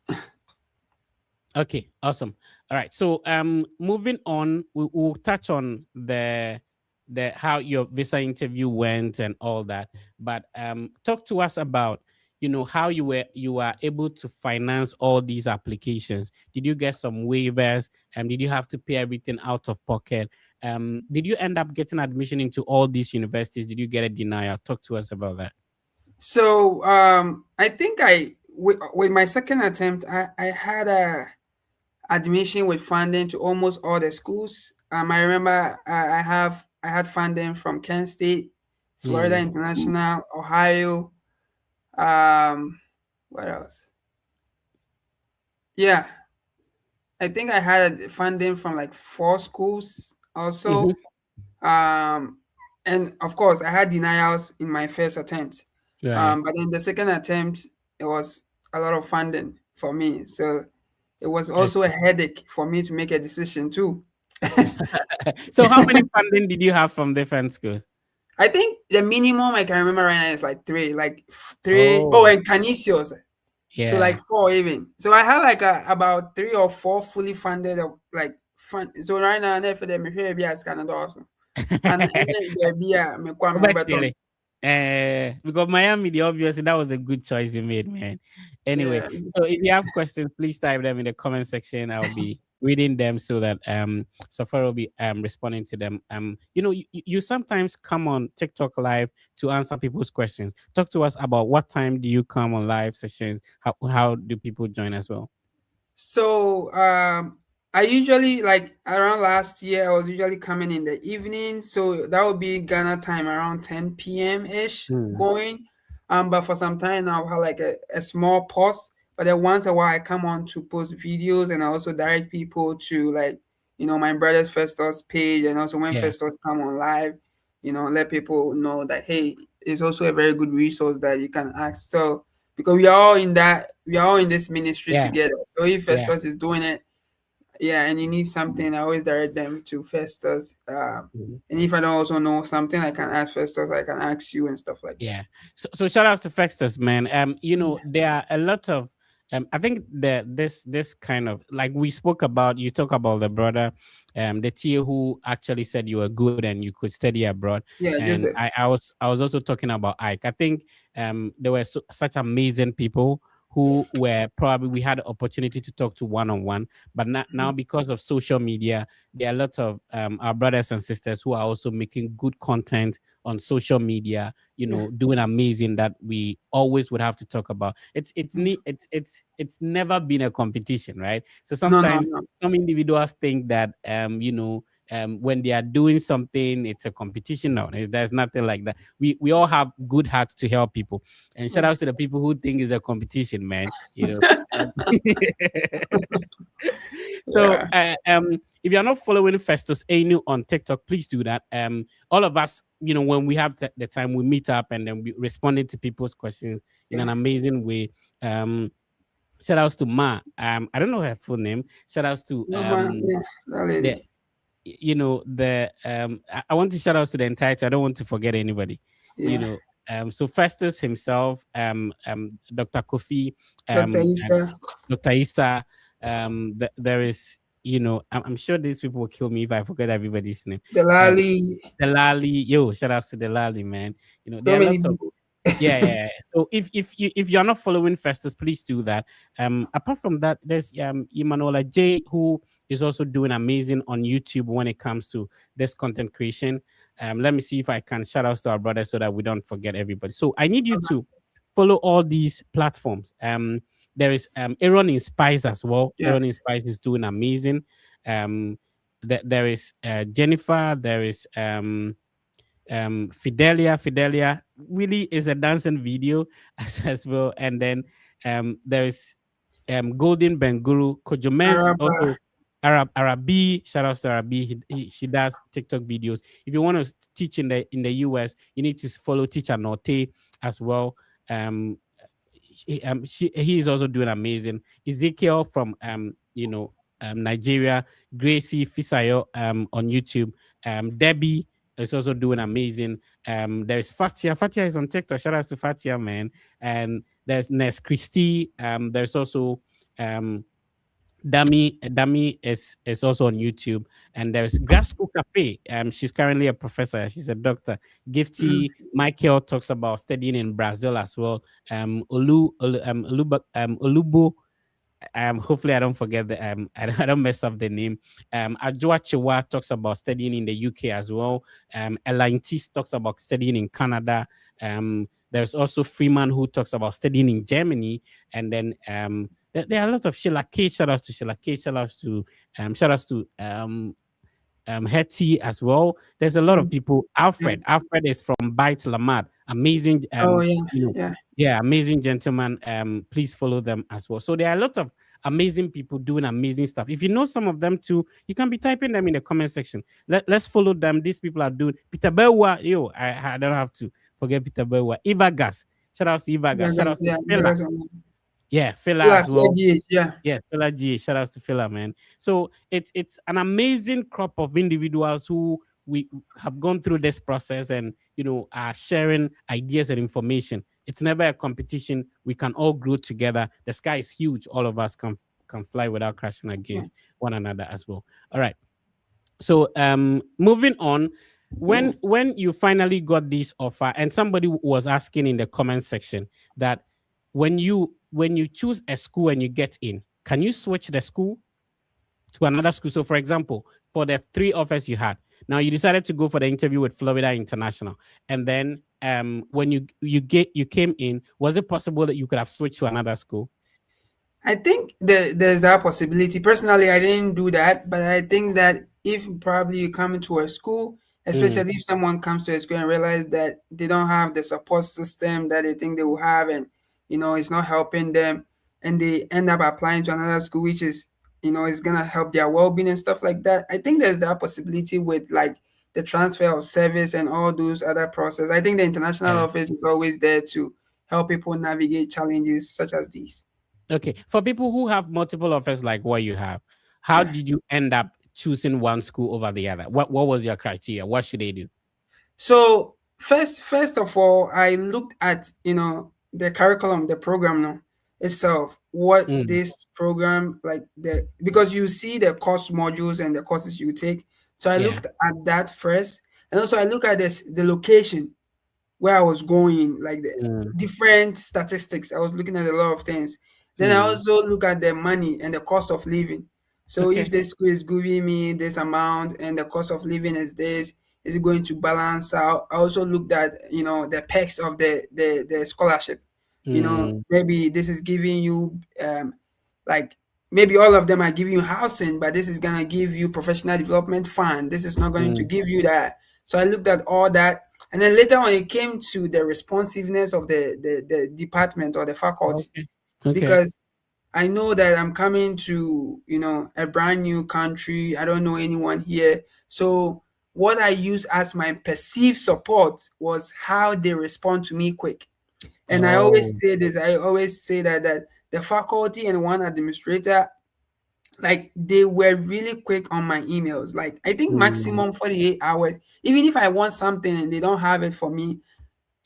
Okay, awesome. All right. So moving on, we'll touch on the how your visa interview went and all that. But talk to us about, how you are able to finance all these applications. Did you get some waivers? Did you have to pay everything out of pocket? Did you end up getting admission into all these universities? Did you get a denial? Talk to us about that. So I think with my second attempt, I had a admission with funding to almost all the schools. I remember I had funding from Kent State, Florida Mm. International, Ohio. Um, what else? Yeah, I think I had funding from like four schools Hmm. also. Um, and of course, I had denials in my first attempt. Right. But in the second attempt, it was a lot of funding for me. So it was also a Okay. headache for me to make a decision too. So how many funding did you have from different schools? I think the minimum I can remember right now is like three, three. Oh, Oh, and Canisius. So like yeah. four even. So I had like about three or four fully funded like fund. So right now, I never them maybe as Canada also. And baby, me kwa me beton. Actually, because Miami, the obviously that was a good choice you made, man. Anyway, Yeah. so if you have questions, please type them in the comment section. I'll be reading them so that Safari will be responding to them. You sometimes come on TikTok live to answer people's questions. Talk to us about what time do you come on live sessions? How do people join as well? So I usually like around last year I was usually coming in the evening. So that would be Ghana time around 10 p.m. ish Hmm. going. But for some time now I have like a small pause. But then once a while I come on to post videos and I also direct people to like, my brother's Festus page, and also when Yeah, Festus come on live, let people know that hey, it's also a very good resource that you can ask. So because we are all in this ministry yeah, together. So if yeah. Festus is doing it, yeah, and you need something, I always direct them to Festus. Mhm. And if I don't also know something, I can ask Festus, I can ask you and stuff like that. Yeah. So shout outs to Festus, man. Yeah, There are a lot of I think that this kind of like we spoke about, you talk about the brother, the TA who actually said you were good and you could study abroad. yeah, And Joseph. I was also talking about Ike. I think there were such amazing people who were probably we had the opportunity to talk to one on one, but now Mhm. because of social media, there are a lot of our brothers and sisters who are also making good content on social media, Yeah. doing amazing that we always would have to talk about. Mm. It's never been a competition, right? So No, no, sometimes no. some individuals think that when they are doing something, it's a competition. No, there's nothing like that. We all have good hearts to help people. And shout Yeah. out to the people who think it's a competition, man. Um, so Yeah. if you're not following Festus Anu on TikTok, please do that. All of us, when we have the time, we meet up and then we responding to people's questions in Yeah. an amazing way. Shout outs to Ma. I don't know her full name. Shout outs to No, man. Yeah. That the lady. the I want to shout out to the entire. I don't want to forget anybody. You Yeah. know, so Festus himself, Dr. Kofi, Dr. um, um, Isa. Dr. Issa, there is, I'm sure these people will kill me if I forget everybody's name. Um, Delali. Delali, yo, shout out to Delali, man. So There are many lots of people. yeah, yeah, yeah. So if you're not following Festus, please do that. Apart from that, there's Emanuela J, who is also doing amazing on YouTube when it comes to this content creation. Let me see if I can shout out to our brother so that we don't forget everybody. So I need you to follow all these platforms. There is Aaron in Spice as well. Yeah. Aaron in Spice is doing amazing. There is Jennifer. There is Fidelia really is a dancing video as well. And then there's Golden Benguru, Kojomez, Araba. also Arabi. Shout out to Arabi. She does TikTok videos. If you want to teach in the US, you need to follow Teacher Norte as well. He is also doing amazing. Ezekiel from Nigeria, Gracie Fisayo on YouTube, Debbie is also doing amazing. There's Fatia. Fatia is on TikTok. Shout out to Fatia, man. And there's Nes Christie. There's also um Dami is also on YouTube, and there's Grad School Cafe. She's currently a professor. She's a doctor. Mhm. Gifty Michael talks about studying in Brazil as well. Olubo, hopefully I don't forget the I don't mess up the name. Ajua Chewa talks about studying in the UK as well. Elaine Tis talks about studying in Canada. There's also Freeman who talks about studying in Germany, and then there are a lot of Sheila K. Shout outs to Sheila K. Shout outs to Hetty as well. There's a lot of Mhm. people. Yeah. Alfred is from Bite Lamad. Amazing, Oh yeah, you know, yeah, yeah, amazing gentleman. Please follow them as well. So there are a lot of amazing people doing amazing stuff. If you know some of them too, you can be typing them in the comment section. Let's follow them. These people are doing Peter Bewa. I don't have to forget Peter Bewa. Eva Gas. Shout out to Eva Gas. Shout out Vegas, to yeah, Fela. Vegas online. Yeah, Fela Yeah, as well. FLGH, yeah, Yeah, Fela G. Shout outs to Fela, man. So it's an amazing crop of individuals who we have gone through this process and are sharing ideas and information. It's never a competition. We can all grow together. The sky is huge. All of us can fly without crashing yeah. against one another as well. All right. So moving on, when you finally got this offer, and somebody was asking in the comment section that when you choose a school and you get in, can you switch the school to another school? So for example, for the three offers you had, now you decided to go for the interview with Florida International, and then when you came in, was it possible that you could have switched to another school? I think there's that possibility. Personally, I didn't do that, but I think that if probably you come into a school, Mm, especially if someone comes to a school and realize that they don't have the support system that they think they will have, and it's not helping them, and they end up applying to another school, which is is gonna help their well-being and stuff like that. I think there's that possibility with like the transfer of service and all those other process. I think the international yeah. office is always there to help people navigate challenges such as these. Okay. For people who have multiple offers like what you have, how Yeah. did you end up choosing one school over the other? What was your criteria? What should they do? So first of all, I looked at the curriculum, the program now itself, what Mm, this program like the because you see the course modules and the courses you take. So I yeah. looked at that first, and also I look at the location where I was going, like the Mm, different statistics. I was looking at a lot of things. Then I mm. also look at the money and the cost of living. So if Okay. the school is giving me this amount and the cost of living is this, is it going to balance out? I also looked at the perks of the scholarship. Mm, Maybe this is giving you like maybe all of them are giving you housing, but this is gonna give you professional development fund. This is not going to mm. give you that. So I looked at all that, and then later on, it came to the responsiveness of the department or the faculty, Okay. Okay. because I know that I'm coming to, a brand new country. I don't know anyone here. So what I use as my perceived support was how they respond to me quick. And I Oh. always say this, I always say that the faculty and one administrator, like they were really quick on my emails. Like I think Mm. maximum 48 hours. Even if I want something and they don't have it for me,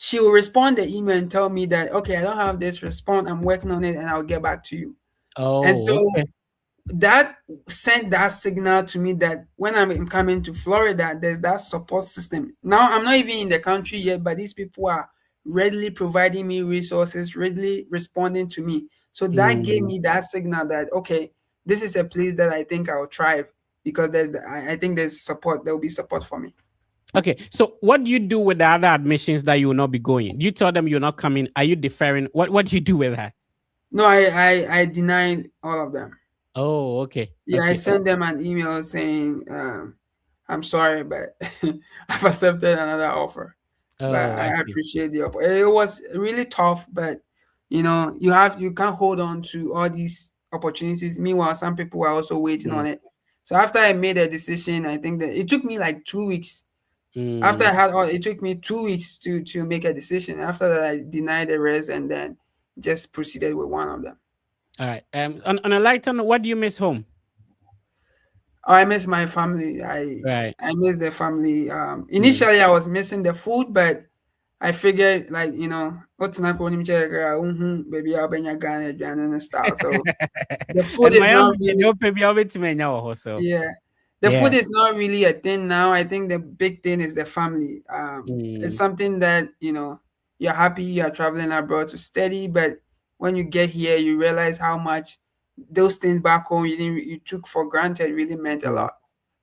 she will respond the email and tell me that okay, I don't have this, respond, I'm working on it, and I'll get back to you. And Oh, so okay. that sent that signal to me that when I'm coming to Florida, there's that support system. Now I'm not even in the country yet, but these people are readily providing me resources, readily responding to me. So that gave Mm. me that signal that okay, this is a place that I think I'll thrive, because I think there's support. There will be support for me. Okay. So what do you do with the other admissions that you will not be going? You tell them you're not coming. Are you deferring? What do you do with that? No, I denied all of them. Oh, okay. Yeah, I Okay. sent them an email saying, I'm sorry, but I've accepted another offer. But Oh, I I see. appreciate the offer. It was really tough, but you can't hold on to all these opportunities. Meanwhile, some people are also waiting Mm. on it. So after I made a decision, I think that it took me like 2 weeks. After I Mm. had all, it took me 2 weeks to make a decision. After that, I denied the rest and then just proceeded with one of them. All right. On a lighter note, what do you miss home? Oh, I miss my family. Right. I miss the family. Mm. Initially, I was missing the food, but I figured like, what's not going to baby I'll be Ghana and style. So the food And is not Miami, really, they'll pay me over to me also. yeah. The food Yeah. is not really a thing now. I think the big thing is the family. It's Mm, something that, you're happy you're traveling abroad to study, but when you get here, you realize how much those things back home you took for granted really meant a mm, lot.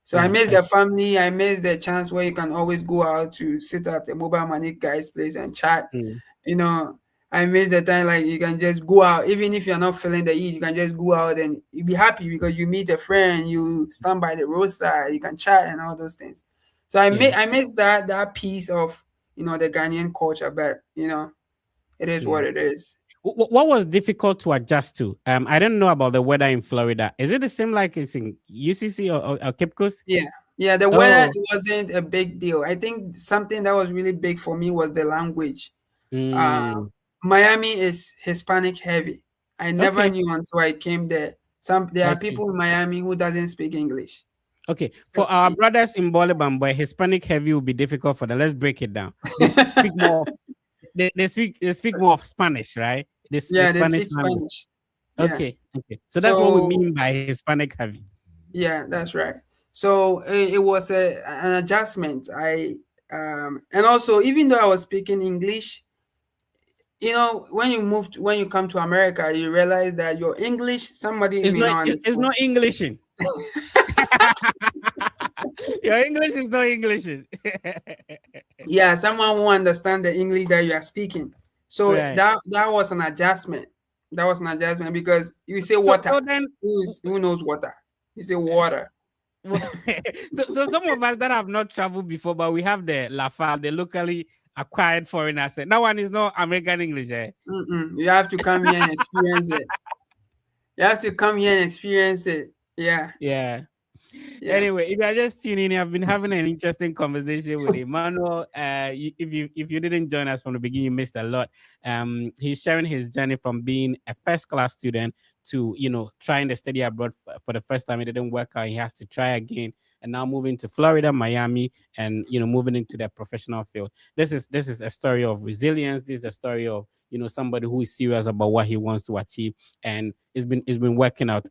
So I yeah. miss the family. I miss the chance where you can always go out to sit at the mobile money guy's place and chat. Mm, You know, I miss the time like you can just go out, even if you're not feeling the heat, you can just go out and you be happy because you meet a friend, you stand by the roadside, you can chat and all those things. So yeah. I miss that piece of the Ghanaian culture, but it is what Yeah. it is. What was difficult to adjust to? I don't know about the weather in Florida. Is it the same like it's in UCC or Cape Coast? Yeah. Yeah, the weather Oh, wasn't a big deal. I think something that was really big for me was the language. mm, Um, Miami is Hispanic heavy. I never okay. knew until I came there. There I are see. people in Miami who doesn't speak English. Okay. So For our brothers in Bolibamboy, Hispanic heavy will be difficult for them. Let's break it down. They speak more. They speak more of Spanish, right? The yeah, they Spanish speak language. Spanish. Yeah. Okay. Okay. So that's what we So mean by Hispanic heavy. yeah, that's right. So it was an adjustment. And also even though I was speaking English, when you come to America, you realize that your English somebody It's may not. not It's understand. not Englishing. Your English is not Englishing. Yeah, someone will understand the English that you are speaking. So Right. that was an adjustment. That was an adjustment because you say So water. then, Who knows water? You say uh, water. Well, so some of us that have not traveled before, but we have the LAFAL, the locally acquired foreign asset. That one is not American English, eh? Mm-mm. You have to come here and experience it. You have to come here and experience it. Yeah, Yeah. yeah, Anyway, if you're just tuning in, I've been having an interesting conversation with Emmanuel. If you didn't join us from the beginning, you missed a lot. He's sharing his journey from being a first class student to trying to study abroad for the first time. It didn't work out. He has to try again, and now moving to Florida, Miami, and moving into the professional field. This is a story of resilience. This is a story of somebody who is serious about what he wants to achieve, and it's been working out.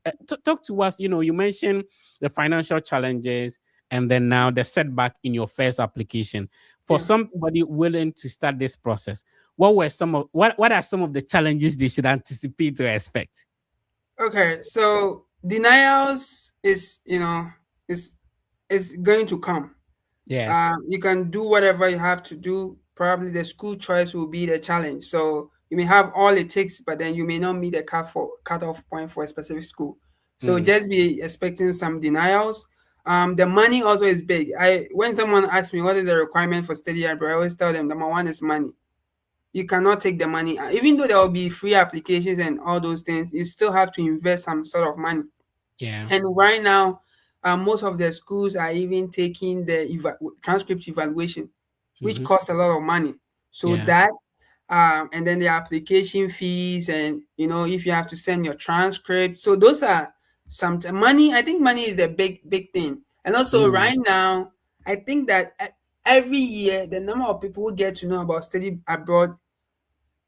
Talk to us. You mentioned the financial challenges and then now the setback in your first application. For yeah. somebody willing to start this process, what are some of the challenges they should anticipate to expect? Okay, so denials is is going to come. Yes. You can do whatever you have to do. Probably the school choice will be the challenge. So you may have all it takes, but then you may not meet the cutoff point for a specific school. So Mm, just be expecting some denials. The money also is big. When someone asks me what is the requirement for study abroad, I always tell them number one is money. You cannot take the money, even though there will be free applications and all those things. You still have to invest some sort of money. yeah. And right now, most of the schools are even taking the transcript evaluation, which Hmm. costs a lot of money. So Yeah. that, and then the application fees, and if you have to send your transcript. So those are some money. I think money is the big thing. And also, Mm, right now, I think that every year the number of people who get to know about study abroad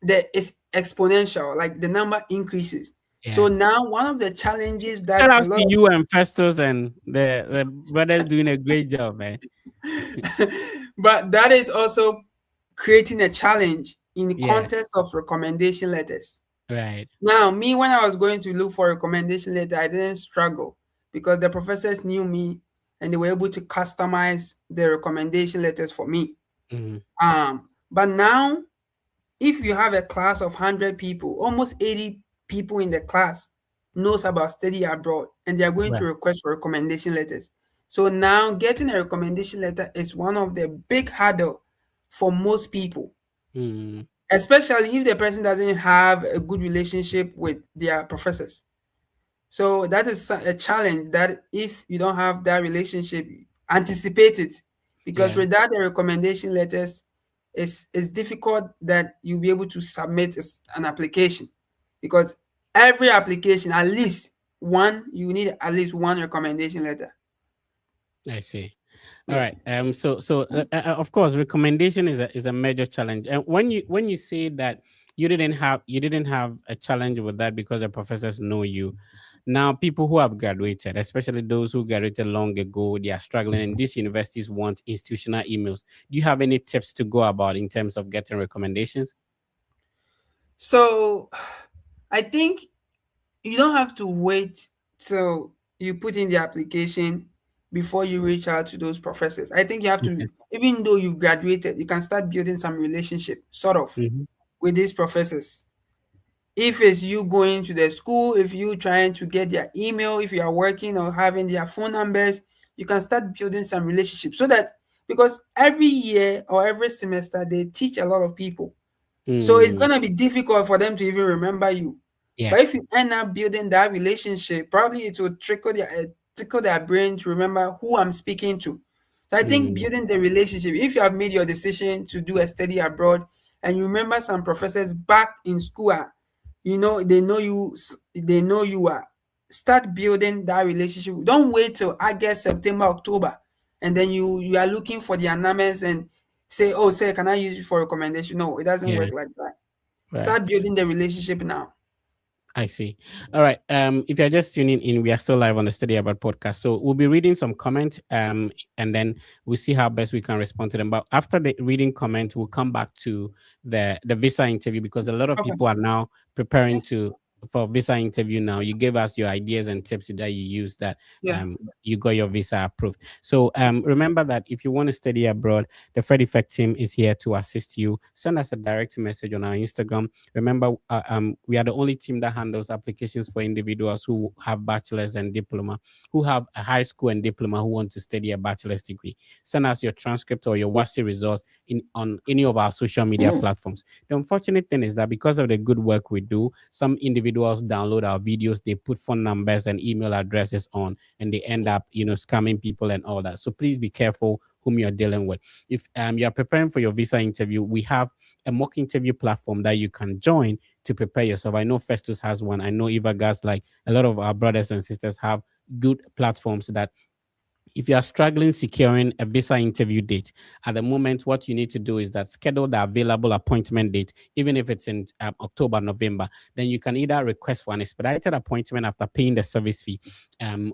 that is exponential. Like the number increases. So yeah. now one of the challenges that Shout a out lot to you and Festus and the brothers doing a great job, man. but that is also creating a challenge in the Yeah. context of recommendation letters. Right. Now, me, when I was going to look for a recommendation letter, I didn't struggle because the professors knew me and they were able to customize the recommendation letters for me. Hmm. But now, if you have a class of 100 people, almost 80 people in the class knows about study abroad and they are going to Right. request for recommendation letters. So now getting a recommendation letter is one of the big hurdle for most people, Mm, especially if the person doesn't have a good relationship with their professors. So that is a challenge that if you don't have that relationship, anticipate it. Because yeah. without the recommendation letters, it's difficult that you'll be able to submit an application. Because every application, you need at least one recommendation letter. I see. All right. Of course, recommendation is a major challenge. And when you say that you didn't have a challenge with that because the professors know you. Now, people who have graduated, especially those who graduated long ago, they are struggling, and these universities want institutional emails. Do you have any tips to go about in terms of getting recommendations? So I think you don't have to wait till you put in the application before you reach out to those professors. I think you have to, Okay. even though you've graduated, you can start building some relationship, sort of, Mm-hmm. with these professors. If it's you going to the school, if you trying to get their email, if you are working or having their phone numbers, you can start building some relationships so that, because every year or every semester they teach a lot of people, so it's Mm, gonna be difficult for them to even remember you. yeah. But if you end up building that relationship, probably it will trickle their brain to remember who I'm speaking to. So I think Mm, building the relationship, if you have made your decision to do a study abroad and you remember some professors back in school, they know they know you are. Start building that relationship. Don't wait till August, September, October, and then you are looking for the announcements and say, "Oh, say, can I use you for recommendation?" No, it doesn't yeah. work like that. Right. Start building the relationship now. I see. All right. If you're just tuning in, we are still live on the Study About podcast. So we'll be reading some comment, and then we'll see how best we can respond to them. But after the reading comment, we'll come back to the visa interview because a lot of Okay. people are now preparing to for visa interview now. You gave us your ideas and tips that you use that Yeah. you got your visa approved. So remember that if you want to study abroad, the Fred Effect team is here to assist you. Send us a direct message on our Instagram. Remember, we are the only team that handles applications for individuals who have bachelor's and diploma, who have a high school and diploma, who want to study a bachelor's degree. Send us your transcript or your WASI results on any of our social media platforms. The unfortunate thing is that because of the good work we do, some individuals download our videos, they put phone numbers and email addresses on, and they end up, scamming people and all that. So please be careful whom you're dealing with. If you are preparing for your visa interview, we have a mock interview platform that you can join to prepare yourself. I know Festus has one. I know Eva Gas, like a lot of our brothers and sisters, have good platforms that if you are struggling securing a visa interview date at the moment, what you need to do is that schedule the available appointment date, even if it's in October, November. Then you can either request for an expedited appointment after paying the service fee,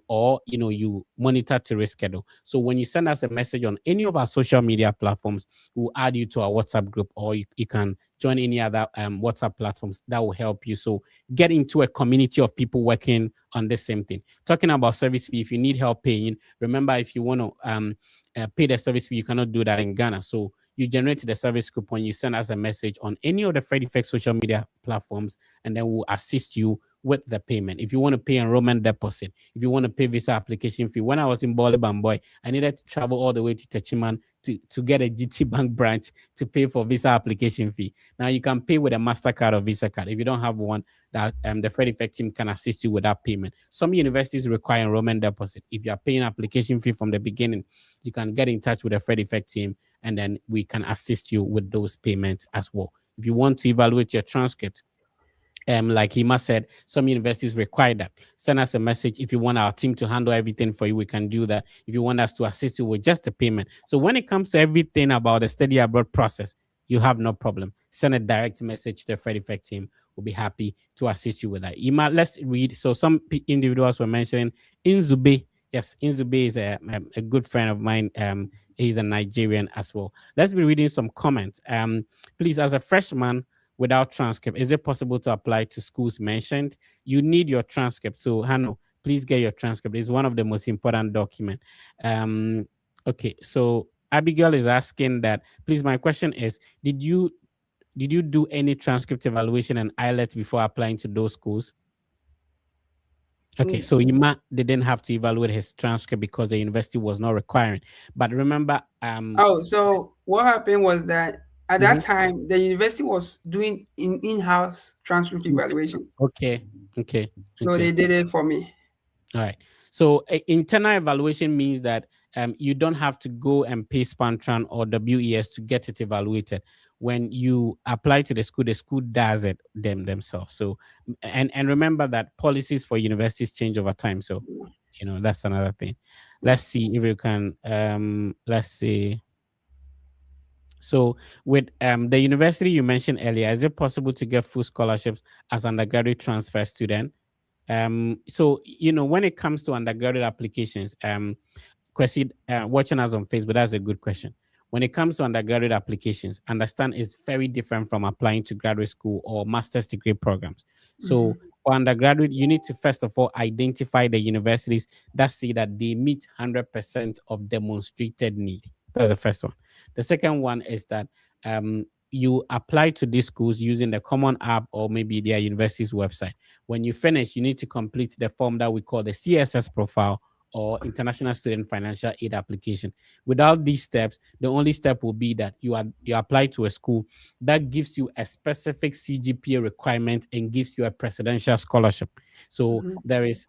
or you monitor to reschedule. So when you send us a message on any of our social media platforms, we'll add you to our WhatsApp group, or you can join any other WhatsApp platforms that will help you. So get into a community of people working on the same thing. Talking about service fee, if you need help paying, remember, if you want to pay the service fee, you cannot do that in Ghana. So you generate the service coupon, you send us a message on any of the Fred Effect social media platforms, and then we'll assist you with the payment. If you want to pay enrollment deposit, if you want to pay visa application fee. When I was in Bole Bamboy, I needed to travel all the way to Techiman to get a GT Bank branch to pay for visa application fee. Now you can pay with a MasterCard or Visa card. If you don't have one, that the Fred Effect team can assist you with that payment. Some universities require enrollment deposit. If you are paying application fee from the beginning, you can get in touch with the Fred Effect team, and then we can assist you with those payments as well. If you want to evaluate your transcript, like Hima said, some universities require that. Send us a message. If you want our team to handle everything for you, we can do that. If you want us to assist you with just the payment. So when it comes to everything about the study abroad process, you have no problem. Send a direct message to the Fred Effect team. We'll be happy to assist you with that. Hima, let's read. So some individuals were mentioning Inzube. Yes, Inzube is a good friend of mine. He's a Nigerian as well. Let's be reading some comments. Please, as a freshman without transcript, is it possible to apply to schools mentioned? You need your transcript. So, Hano, please get your transcript. It's one of the most important document. Okay, so Abigail is asking that. Please, my question is: Did you do any transcript evaluation and IELTS before applying to those schools? Okay, Mm. so Ima didn't have to evaluate his transcript because the university was not requiring. But remember, Oh, so what happened was that at that mhm, time the university was doing in-house transcript evaluation, okay, okay, so okay. they did it for me. All right. So internal evaluation means that you don't have to go and pay Spantran or WES to get it evaluated. When you apply to the school does it themselves. So and remember that policies for universities change over time. So That's another thing. Let's see if you can. Let's see. So, with the university you mentioned earlier, is it possible to get full scholarships as undergraduate transfer student? So when it comes to undergraduate applications, Kwesi, watching us on Facebook, that's a good question. When it comes to undergraduate applications, understand is very different from applying to graduate school or master's degree programs. So for undergraduate, you need to first of all identify the universities that say that they meet 100% of demonstrated need. That's the first one. The second one is that you apply to these schools using the common app or maybe their university's website. When you finish, you need to complete the form that we call the CSS profile or International Student Financial Aid application. Without these steps, the only step will be that you apply to a school that gives you a specific CGPA requirement and gives you a presidential scholarship. So there is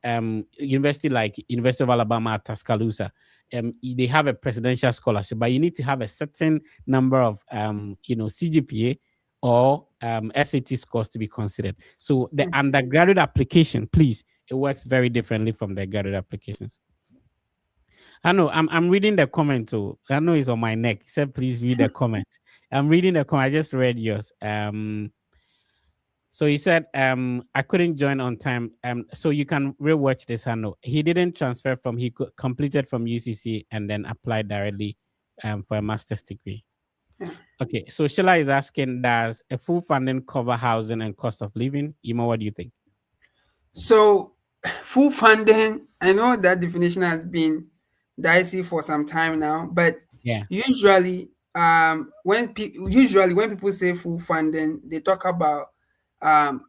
university like University of Alabama at Tuscaloosa. They have a presidential scholarship, but you need to have a certain number of CGPA or SAT scores to be considered. So the undergraduate application, please, it works very differently from the graduate applications. I know I'm reading the comment too. I know it's on my neck. He said, please read the comment. I'm reading the comment. I just read yours. So he said, I couldn't join on time. So you can rewatch this. I know he didn't transfer from completed from UCC and then applied directly for a master's degree. Yeah. Okay, so Sheila is asking, does a full funding cover housing and cost of living? Ima, what do you think? So, full funding, I know that definition has been dicey for some time now, but Yeah, usually, when people say full funding, they talk about um,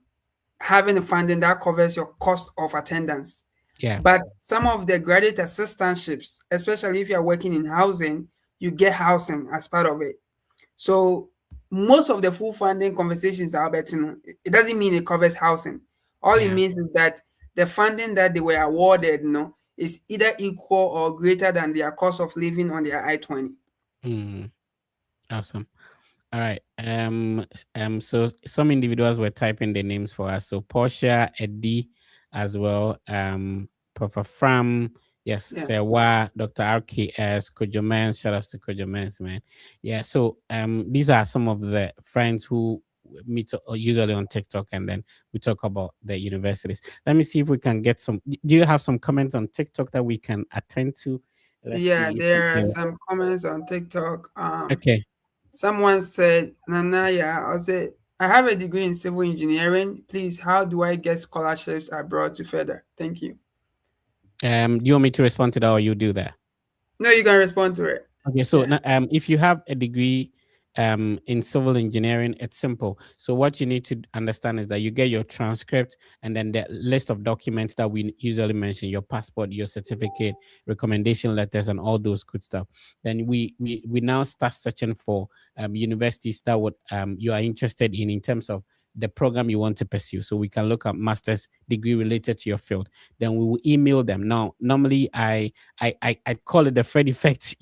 having a funding that covers your cost of attendance. yeah, But some of the graduate assistantships, especially if you are working in housing, you get housing as part of it. So most of the full funding conversations are about, it doesn't mean it covers housing. All it yeah. means is that the funding that they were awarded, is either equal or greater than their cost of living on their I-20. Mm, awesome. All right. So some individuals were typing the names for us. So Portia, Eddie, as well. Prof. Fram, yes, Yeah. Sewa, Dr. RKS, Kojoman. Shout outs to Kojomans, man. Yeah. So these are some of the friends who meet usually on TikTok, and then we talk about the universities. Let me see if we can get some. Do you have some comments on TikTok that we can attend to? Let's Yeah, see. there are some comments on TikTok. Okay. Someone said, Nanaya, I said, I have a degree in civil engineering. Please, how do I get scholarships abroad to further? Thank you. Do you want me to respond to that, or you do that? No, you can respond to it. Okay, so Yeah. if you have a degree in civil engineering, it's simple. So what you need to understand is that you get your transcript and then the list of documents that we usually mention: your passport, your certificate, recommendation letters, and all those good stuff. Then we now start searching for universities that would you are interested in terms of the program you want to pursue. So we can look at master's degree related to your field. Then we will email them. Now, normally I call it the Fred effect,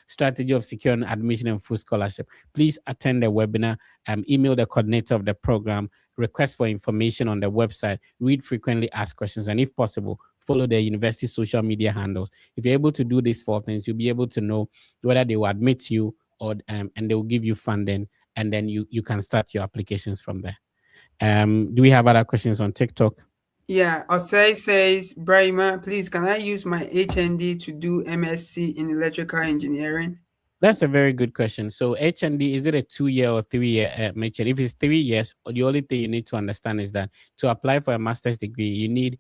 strategy of securing admission and full scholarship. Please attend the webinar, email the coordinator of the program, request for information on the website, read frequently asked questions, and if possible, follow the university social media handles. If you're able to do these four things, you'll be able to know whether they will admit you or and they will give you funding, and then you can start your applications from there. Do we have other questions on TikTok? Yeah. Osei says, Brahima, please, can I use my HND to do MSc in electrical engineering? That's a very good question. So HND, is it a 2 year or 3 year mention? If it's 3 years, the only thing you need to understand is that to apply for a master's degree, you need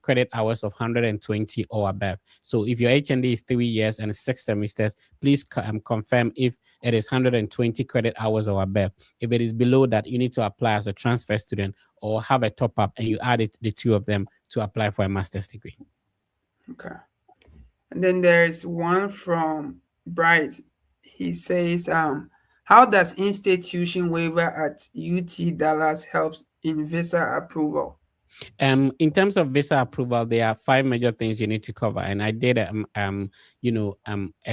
credit hours of 120 or above. So if your HND is 3 years and 6 semesters, please confirm if it is 120 credit hours or above. If it is below that, you need to apply as a transfer student or have a top up, and you add it, the two of them, to apply for a master's degree. Okay. And then there's one from Bright. He says, how does institution waiver at UT Dallas helps in visa approval? In terms of visa approval, there are five major things you need to cover. And I did a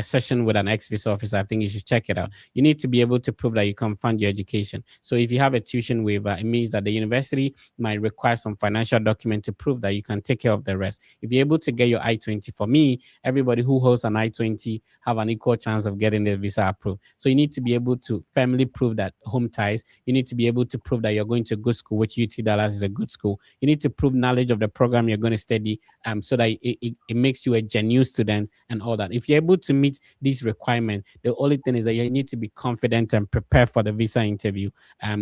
session with an ex visa officer. I think you should check it out. You need to be able to prove that you can fund your education. So if you have a tuition waiver, it means that the university might require some financial document to prove that you can take care of the rest. If you're able to get your I-20, for me, everybody who holds an I-20 have an equal chance of getting the visa approved. So you need to be able to firmly prove that home ties. You need to be able to prove that you're going to a good school, which UT Dallas is a good school. You need to prove knowledge of the program you're going to study, so that it makes you a genuine student and all that. If you're able to meet these requirements, the only thing is that you need to be confident and prepare for the visa interview.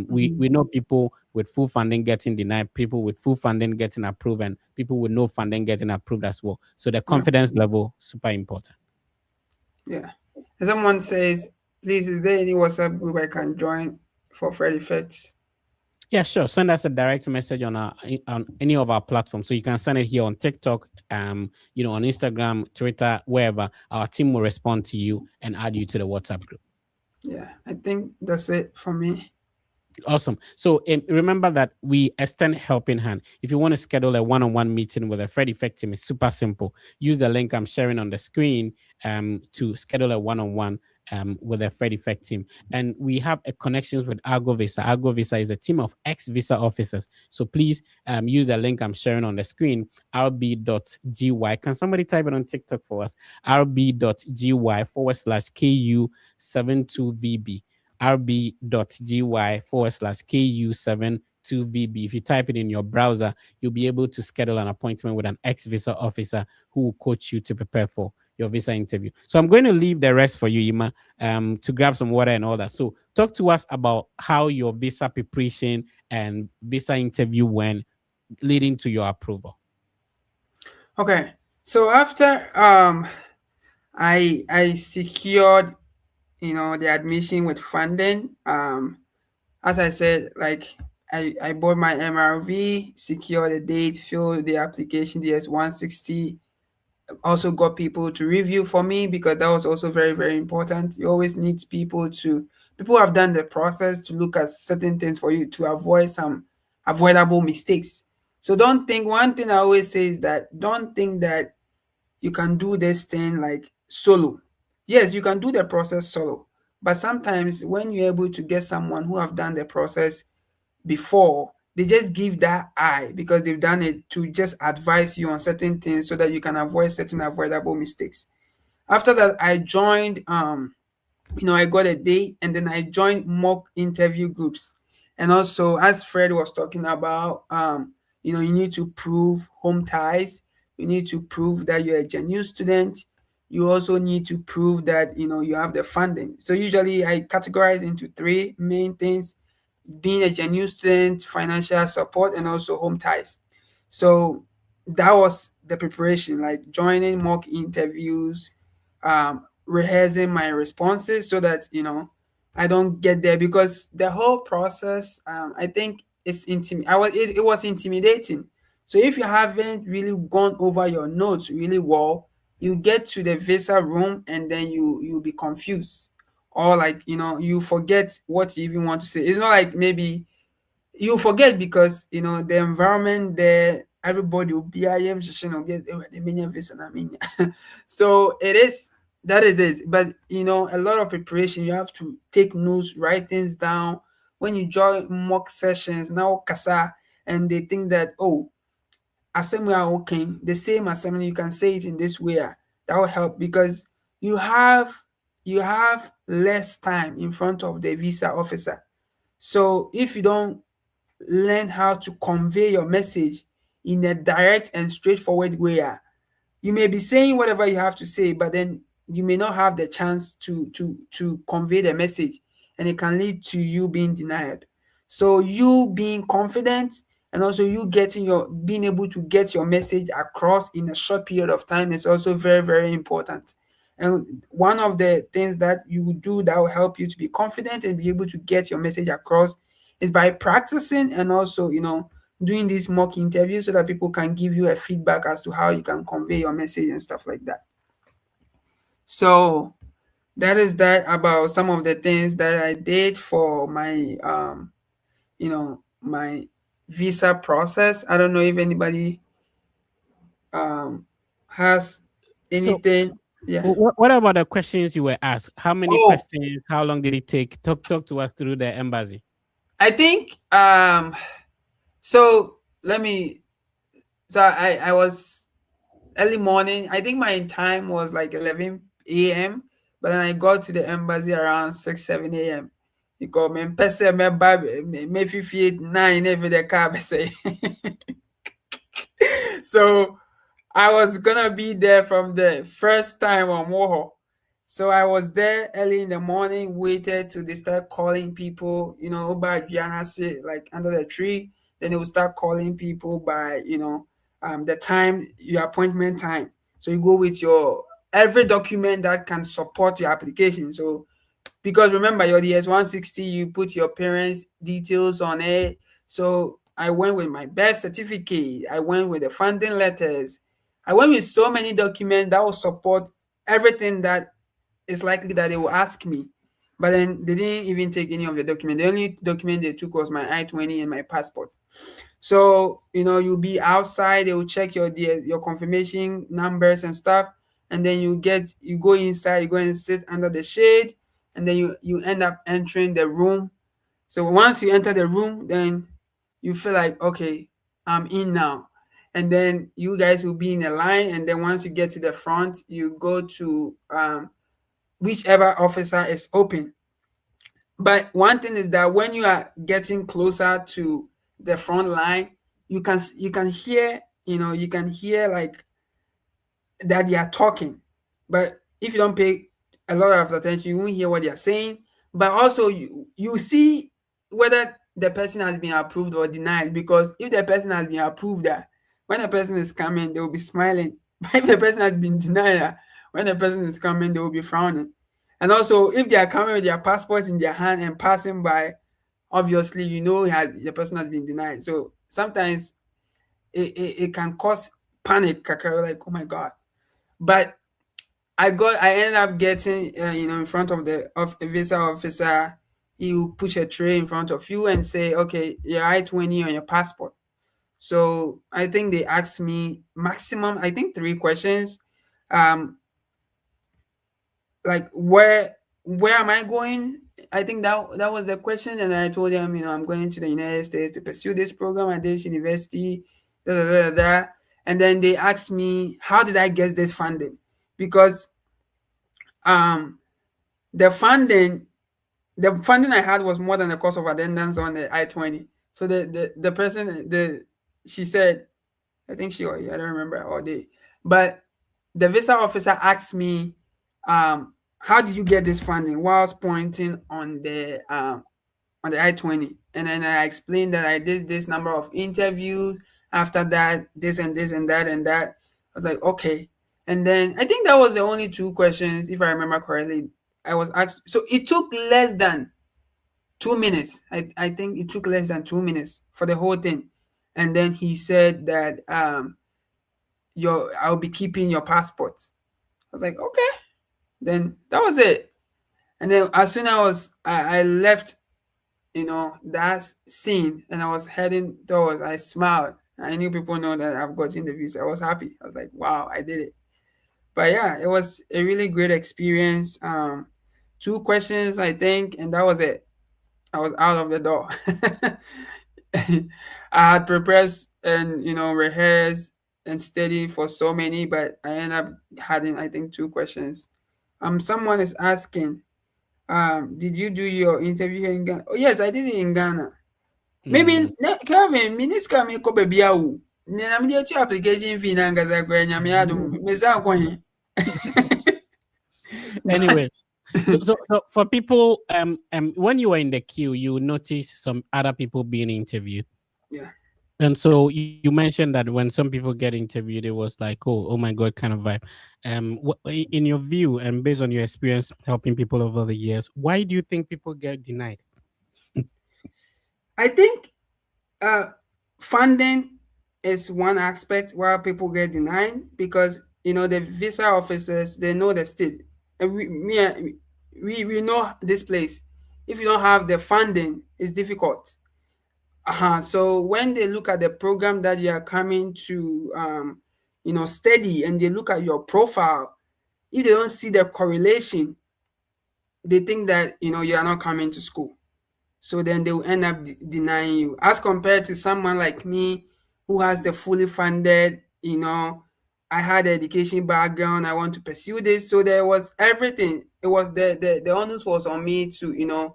We know people with full funding getting denied, people with full funding getting approved, and people with no funding getting approved as well. So the Yeah. confidence level super important. Yeah. And someone says, please, is there any WhatsApp group I can join for Fred Effects? Yeah, sure. Send us a direct message on on any of our platforms. So you can send it here on TikTok, on Instagram, Twitter, wherever. Our team will respond to you and add you to the WhatsApp group. Yeah, I think that's it for me. Awesome. So remember that we extend helping hand. If you want to schedule a one-on-one meeting with a Fred Effect team, it's super simple. Use the link I'm sharing on the screen to schedule a one-on-one with a Fred Effect team. And we have a connections with Argo Visa. Argo Visa is a team of ex-Visa officers. So please use the link I'm sharing on the screen, rb.gy. Can somebody type it on TikTok for us? rb.gy/KU72VB. rb.gy/KU72VB. If you type it in your browser, you'll be able to schedule an appointment with an ex visa officer who will coach you to prepare for your visa interview. So I'm going to leave the rest for you, Ima, to grab some water and all that. So talk to us about how your visa preparation and visa interview went leading to your approval. Okay. So after I secured, the admission with funding. As I said, like I bought my MRV, secured a date, filled the application DS-160, also got people to review for me because that was also very, very important. You always need people who have done the process to look at certain things for you to avoid some avoidable mistakes. So don't think, one thing I always say is that don't think that you can do this thing like solo. Yes, you can do the process solo, but sometimes when you're able to get someone who have done the process before, they just give that eye because they've done it to just advise you on certain things so that you can avoid certain avoidable mistakes. After that, I joined I got a date and then I joined mock interview groups. And also, as Fred was talking about, you need to prove home ties. You need to prove that you're a genuine student. You also need to prove that, you have the funding. So usually I categorize into three main things: being a genuine student, financial support, and also home ties. So that was the preparation, like joining mock interviews, rehearsing my responses so that I don't get there because the whole process, I think it was intimidating. So if you haven't really gone over your notes really well, you get to the visa room and then you'll be confused, or like you forget what you even want to say. It's not like maybe you forget because the environment there, everybody will be the meaning this and I mean. So that is it. But a lot of preparation, you have to take notes, write things down. When you join mock sessions now kasa, and they think that, oh, assembly are okay, the same assembly, you can say it in this way, that will help because you have less time in front of the visa officer. So if you don't learn how to convey your message in a direct and straightforward way, you may be saying whatever you have to say, but then you may not have the chance to convey the message, and it can lead to you being denied. So you being confident and also you being able to get your message across in a short period of time is also very, very important. And one of the things that you will do that will help you to be confident and be able to get your message across is by practicing and also doing these mock interviews so that people can give you a feedback as to how you can convey your message and stuff like that. So that is that about some of the things that I did for my my visa process. I don't know if anybody um has So, anything. Yeah. what about the questions you were asked? How many Oh, questions? How long did it take? Talk to us through the embassy. I think so let me so I was early morning. I think my time was like 11 a.m. But then I got to the embassy around 6, 7 a.m. Because me pese me bab me 58 9 every the car say. So I was gonna be there from the first time on Moho. So I was there early in the morning, waited till they start calling people, by Gianna say like under the tree. Then they will start calling people by, the time, your appointment time. So you go with your every document that can support your application. So because remember your DS-160, you put your parents' details on it. So I went with my birth certificate. I went with the funding letters. I went with so many documents that will support everything that is likely that they will ask me. But then they didn't even take any of the document. The only document they took was my I-20 and my passport. So, you'll be outside, they will check your confirmation numbers and stuff, and then you go inside, you go and sit under the shade, and then you end up entering the room. So once you enter the room, then you feel like, okay, I'm in now. And then you guys will be in a line, and then once you get to the front, you go to whichever officer is open. But one thing is that when you are getting closer to the front line, you can hear, you can hear like that they are talking. But if you don't pay a lot of attention, you won't hear what they are saying. But also you see whether the person has been approved or denied. Because if the person has been approved, when the person is coming, they will be smiling. But if the person has been denied, when the person is coming, they will be frowning. And also, if they are coming with their passport in their hand and passing by, obviously the person has been denied. So sometimes it can cause panic, kaka, like, oh my god. But I ended up getting, in front of a visa officer. He will push a tray in front of you and say, okay, your I-20 on your passport. So I think they asked me maximum, I think, 3 questions. Um, like where am I going? I think that was the question, and I told them, I'm going to the United States to pursue this program at this university, da da da da. Da. And then they asked me, how did I get this funding? Because um the funding the funding I had was more than the cost of attendance on the I-20. So the person she said, I think she or I don't remember all day, but the visa officer asked me, how did you get this funding? Whilst pointing on the I-20, and then I explained that I did this number of interviews. After that, this and this and that and that. I was like, okay. And then I think that was the only 2 questions, if I remember correctly. I was asked. So it took less than 2 minutes. I think it took less than 2 minutes for the whole thing. And then he said that I'll be keeping your passport. I was like, okay. Then that was it. And then as soon as I left, that scene, and I was heading towards, I smiled. I knew people know that I've gotten the visa. I was happy. I was like, wow, I did it. But yeah, it was a really great experience. 2 questions, I think, and that was it. I was out of the door. I had prepared and rehearsed and studied for so many, but I ended up having, I think, 2 questions. Someone is asking, did you do your interview here in Ghana? Oh yes, I did it in Ghana. Maybe Mm. Kevin, miniska me ko baby awu. Na me dey application fee na ngaza kura nyame adom. Me say akwa he. But Anyways, so for people, when you were in the queue, you notice some other people being interviewed. yeah. And so you mentioned that when some people get interviewed, it was like, oh my God, kind of vibe. In your view and based on your experience helping people over the years, why do you think people get denied? I think uh funding is one aspect where people get denied because the visa officers, they know the state. And we know this place. If you don't have the funding, it's difficult. So when they look at the program that you are coming to, study, and they look at your profile, if they don't see the correlation, they think that you are not coming to school. So then they will end up denying you, as compared to someone like me who has the fully funded, I had the education background, I want to pursue this. So there was everything. It was the onus was on me to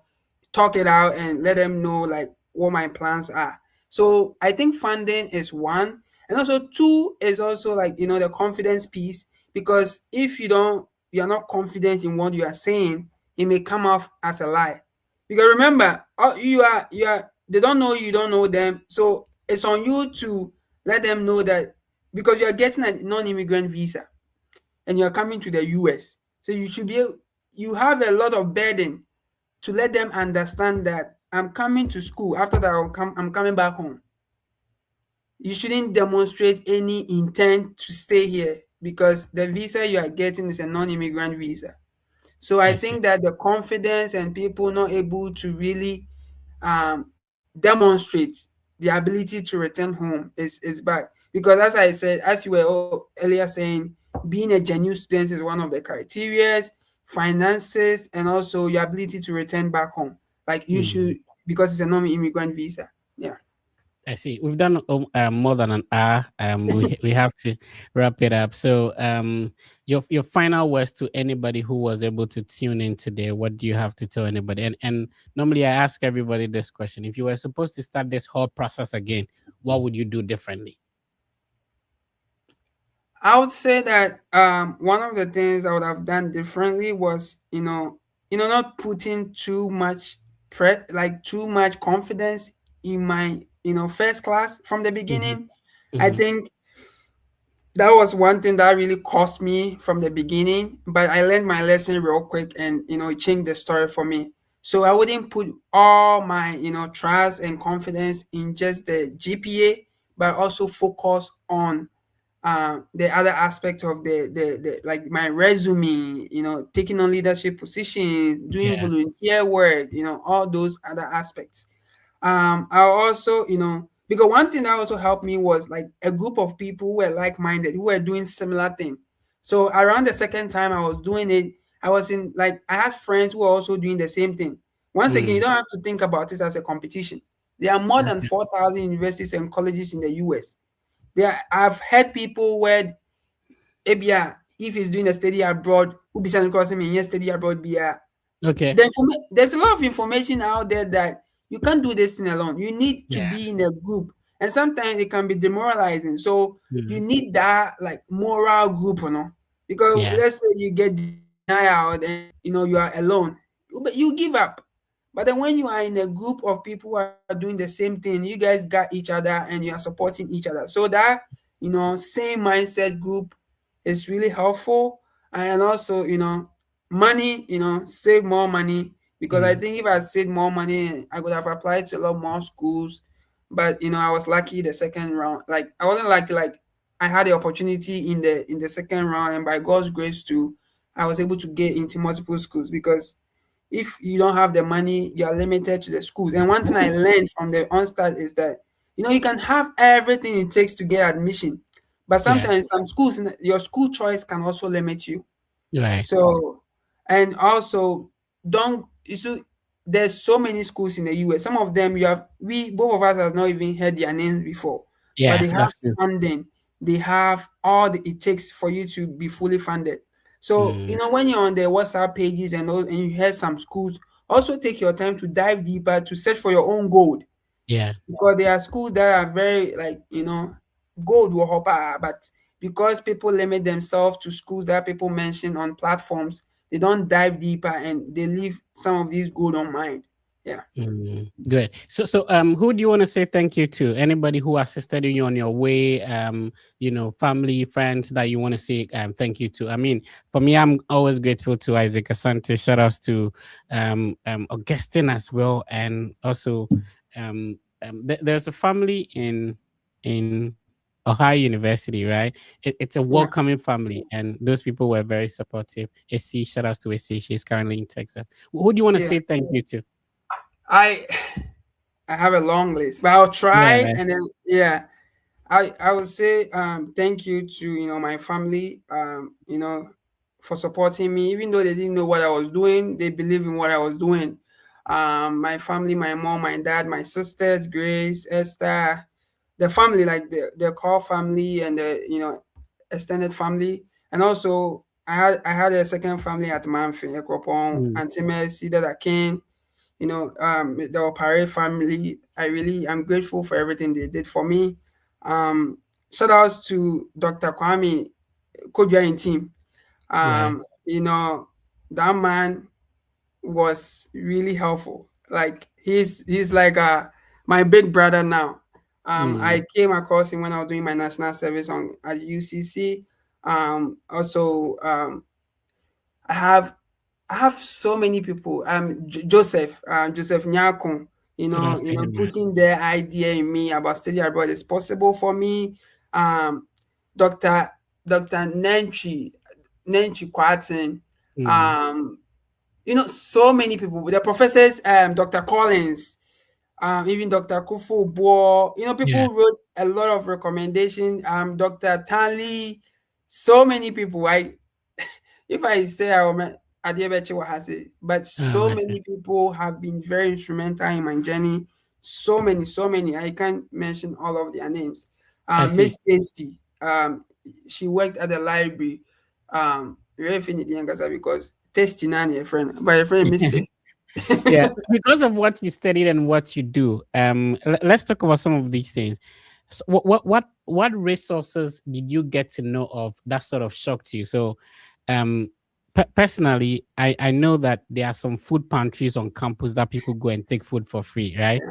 talk it out and let them know like what my plans are. So I think funding is one, and also two is also like the confidence piece, because if you're not confident in what you are saying, it may come off as a lie. Because remember, you are they don't know you, don't know them. So it's on you to let them know that, because you are getting a non-immigrant visa and you are coming to the US. So you have a lot of burden to let them understand that I'm coming to school. After that, I'm coming back home. You shouldn't demonstrate any intent to stay here, because the visa you are getting is a non-immigrant visa. So I I see. think that the confidence and people not able to really demonstrate the ability to return home is bad. Because as I said, as you were earlier saying, being a genuine student is one of the criteria, finances, and also your ability to return back home. Like you Mm. should, because it's a non-immigrant visa. Yeah. I see. We've done more than an hour. We have to wrap it up. So, your final words to anybody who was able to tune in today. What do you have to tell anybody? And normally I ask everybody this question: if you were supposed to start this whole process again, what would you do differently? I would say that one of the things I would have done differently was, not putting too much like too much confidence in my, first class from the Hmm. beginning. I Hmm. think that was one thing that really cost me from the beginning, but I learned my lesson real quick, and it changed the story for me. So I wouldn't put all my, trust and confidence in just the GPA, but also focus on the other aspect of the like my resume, taking on leadership positions, doing Yeah. volunteer work, all those other aspects. I also, because one thing that also helped me was like a group of people who were like-minded, who were doing similar thing. So around the second time I was doing it, I was in like I had friends who were also doing the same thing. Once again, you Mm. don't have to think about it as a competition. There are more than Okay. 4,000 universities and colleges in the US. I've heard people where ebia if he's doing a study abroad, who be sending across him in study abroad be Okay. there's a lot of information out there that you can't do this thing alone. You need to Yeah. be in a group, and sometimes it can be demoralizing. So you Mm. need that like moral group, because Yeah. let's say you get denied and you are alone, but you give up. But then when you are in a group of people who are doing the same thing, you guys got each other and you are supporting each other. So that same mindset group is really helpful. And also money, save more money, because I Mm. think if I saved more money, I could have applied to a lot more schools. But I was lucky the second round. Like I wasn't lucky, like I had the opportunity in the second round, and by God's grace too, I was able to get into multiple schools, because if you don't have the money, you are limited to the schools. And one thing I learned from the onstart is that you can have everything it takes to get admission, but Yeah. sometimes some schools, your school choice can also limit you. Right. So, and also, don't you see, there's so many schools in the US. Some of them you have we both of us have not even heard their names before, but Yeah. they have That's true. funding. They have all it takes for you to be fully funded. So, Mm. when you're on the WhatsApp pages and you hear some schools, also take your time to dive deeper to search for your own gold, Yeah. because there are schools that are very like gold will hopper, but because people limit themselves to schools that people mention on platforms, they don't dive deeper and they leave some of these gold on mind. Yeah. Mm, good. So who do you want to say thank you to? Anybody who assisted you on your way, family, friends that you want to say thank you to. I mean, for me, I'm always grateful to Isaac Asante. Shout outs to Augustine as well. And also there's a family in Ohio University, right? It's a Yeah. welcoming family, and those people were very supportive. AC, shout outs to AC. She's currently in Texas. Who do you want to Yeah. say thank you to? I I have a long list, but I'll Yeah, try. right. And then yeah, I would say thank you to my family, for supporting me, even though they didn't know what I was doing. They believed in what I was doing. My family, my mom, my dad, my sisters, Grace, Esther, the family, like the core family and the extended family. And also I had a second family at Manfi, Ekropon, Mm, Auntie Mercy, that came, the Opare family. I'm grateful for everything they did for me. Um, Shout outs to Dr. Kwame Kodja and team. yeah. That man was really helpful. Like he's like my big brother now. Mm, I came across him when I was doing my national service on at UCC. Also, I have I have so many people. Joseph Nyakon, so that's to him, right? putting their idea in me about study abroad is possible for me. Um, Doctor Doctor Nenchi Kwatin, Mm, um, so many people. The professors, Dr. Collins, even Dr. Kufu Bo, yeah. people wrote a lot of recommendations. Dr. Tanley, so many people. If I say I remember Adebechi Wahase, but Oh, so I see. many people have been very instrumental in my journey. So many, so many. I can't mention all of their names. I see. Miss Tasty, she worked at the library. Very funny the younger because Tasty Nani a friend, but a friend Miss Tasty. Yeah, because of what you studied and what you do, let's talk about some of these things. So what resources did you get to know of that sort of shocked you? So, um, personally, I know that there are some food pantries on campus that people go and take food for free, right?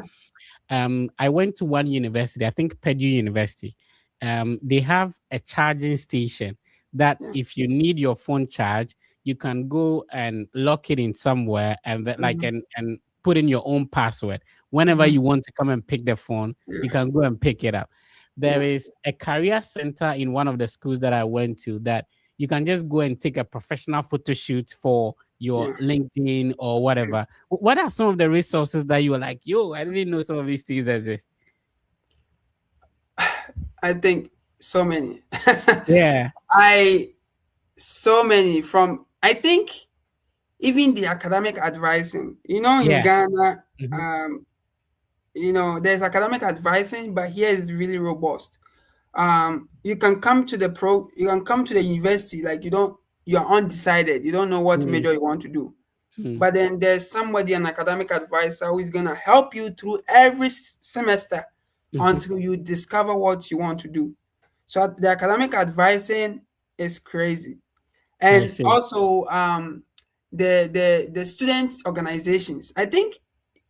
Yeah, I went to one university, I think Purdue University. They have a charging station that yeah. if you need your phone charged, you can go and lock it in somewhere and that like Mhm, and put in your own password. Whenever mhm, you want to come and pick the phone, you yeah, can go and pick it up. There yeah, is a career center in one of the schools that I went to that you can just go and take a professional photo shoot for your yeah. LinkedIn or whatever. What are some of the resources that you were like, yo, I didn't know some of these things exist? I think so many. Yeah, I so many from I think even the academic advising. In yeah. Ghana, Mhm, there's academic advising, but here is really robust. You can come to the university like you're undecided. You don't know what mm, major you want to do. mm, But then there's somebody, an academic advisor, who is gonna help you through every semester mhm. until you discover what you want to do. So the academic advising is crazy. I And see. also the student organizations. I think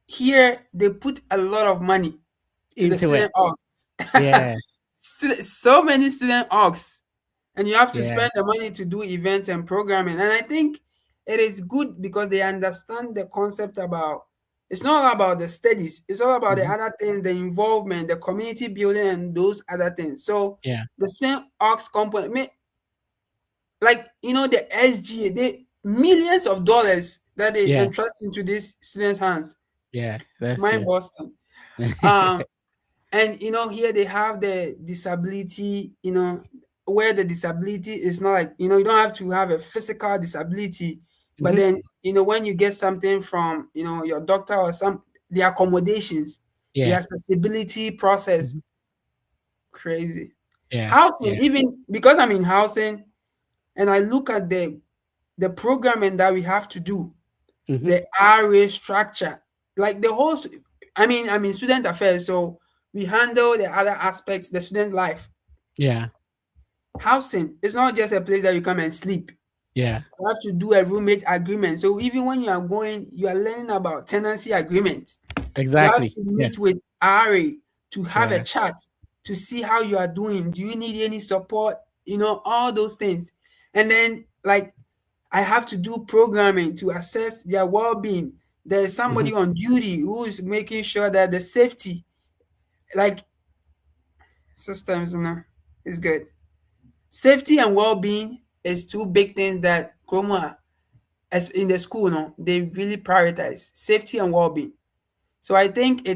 here they put a lot of money to the Into it. student orgs. Yeah, So many student orgs, and you have to yeah. spend the money to do events and programming. And I think it is good because they understand the concept about it's not all about the studies, it's all about the Mhm. other things, the involvement, the community building, and those other things. So Yeah, the student orgs component, like the SGA, they millions of dollars that they yeah, entrust into these students' hands. yeah. That's Mind good. Boston. Um, and here they have the disability, where the disability is not like you don't have to have a physical disability, but Mhm. then when you get something from your doctor or the accommodations, the Yeah, accessibility process, mhm. crazy. Yeah, Housing, yeah. even because I'm in housing and I look at the programming that we have to do, Mhm. the RA structure, like the whole. I'm in student affairs, so we handle the other aspects, the student life. Yeah, Housing is not just a place that you come and sleep. yeah. You have to do a roommate agreement. So even when you are going, you are learning about tenancy agreements. You have Exactly. to Yeah, meet with RA to have a yeah. chat to see how you are doing. Do you need any support? All those things. And then, like, I have to do programming to assess their well-being. There's Mhm. somebody on duty who is making sure that the safety, like systems, is good. Safety and well-being is two big things that Chroma, as in the school, they really prioritize safety and well-being. So I think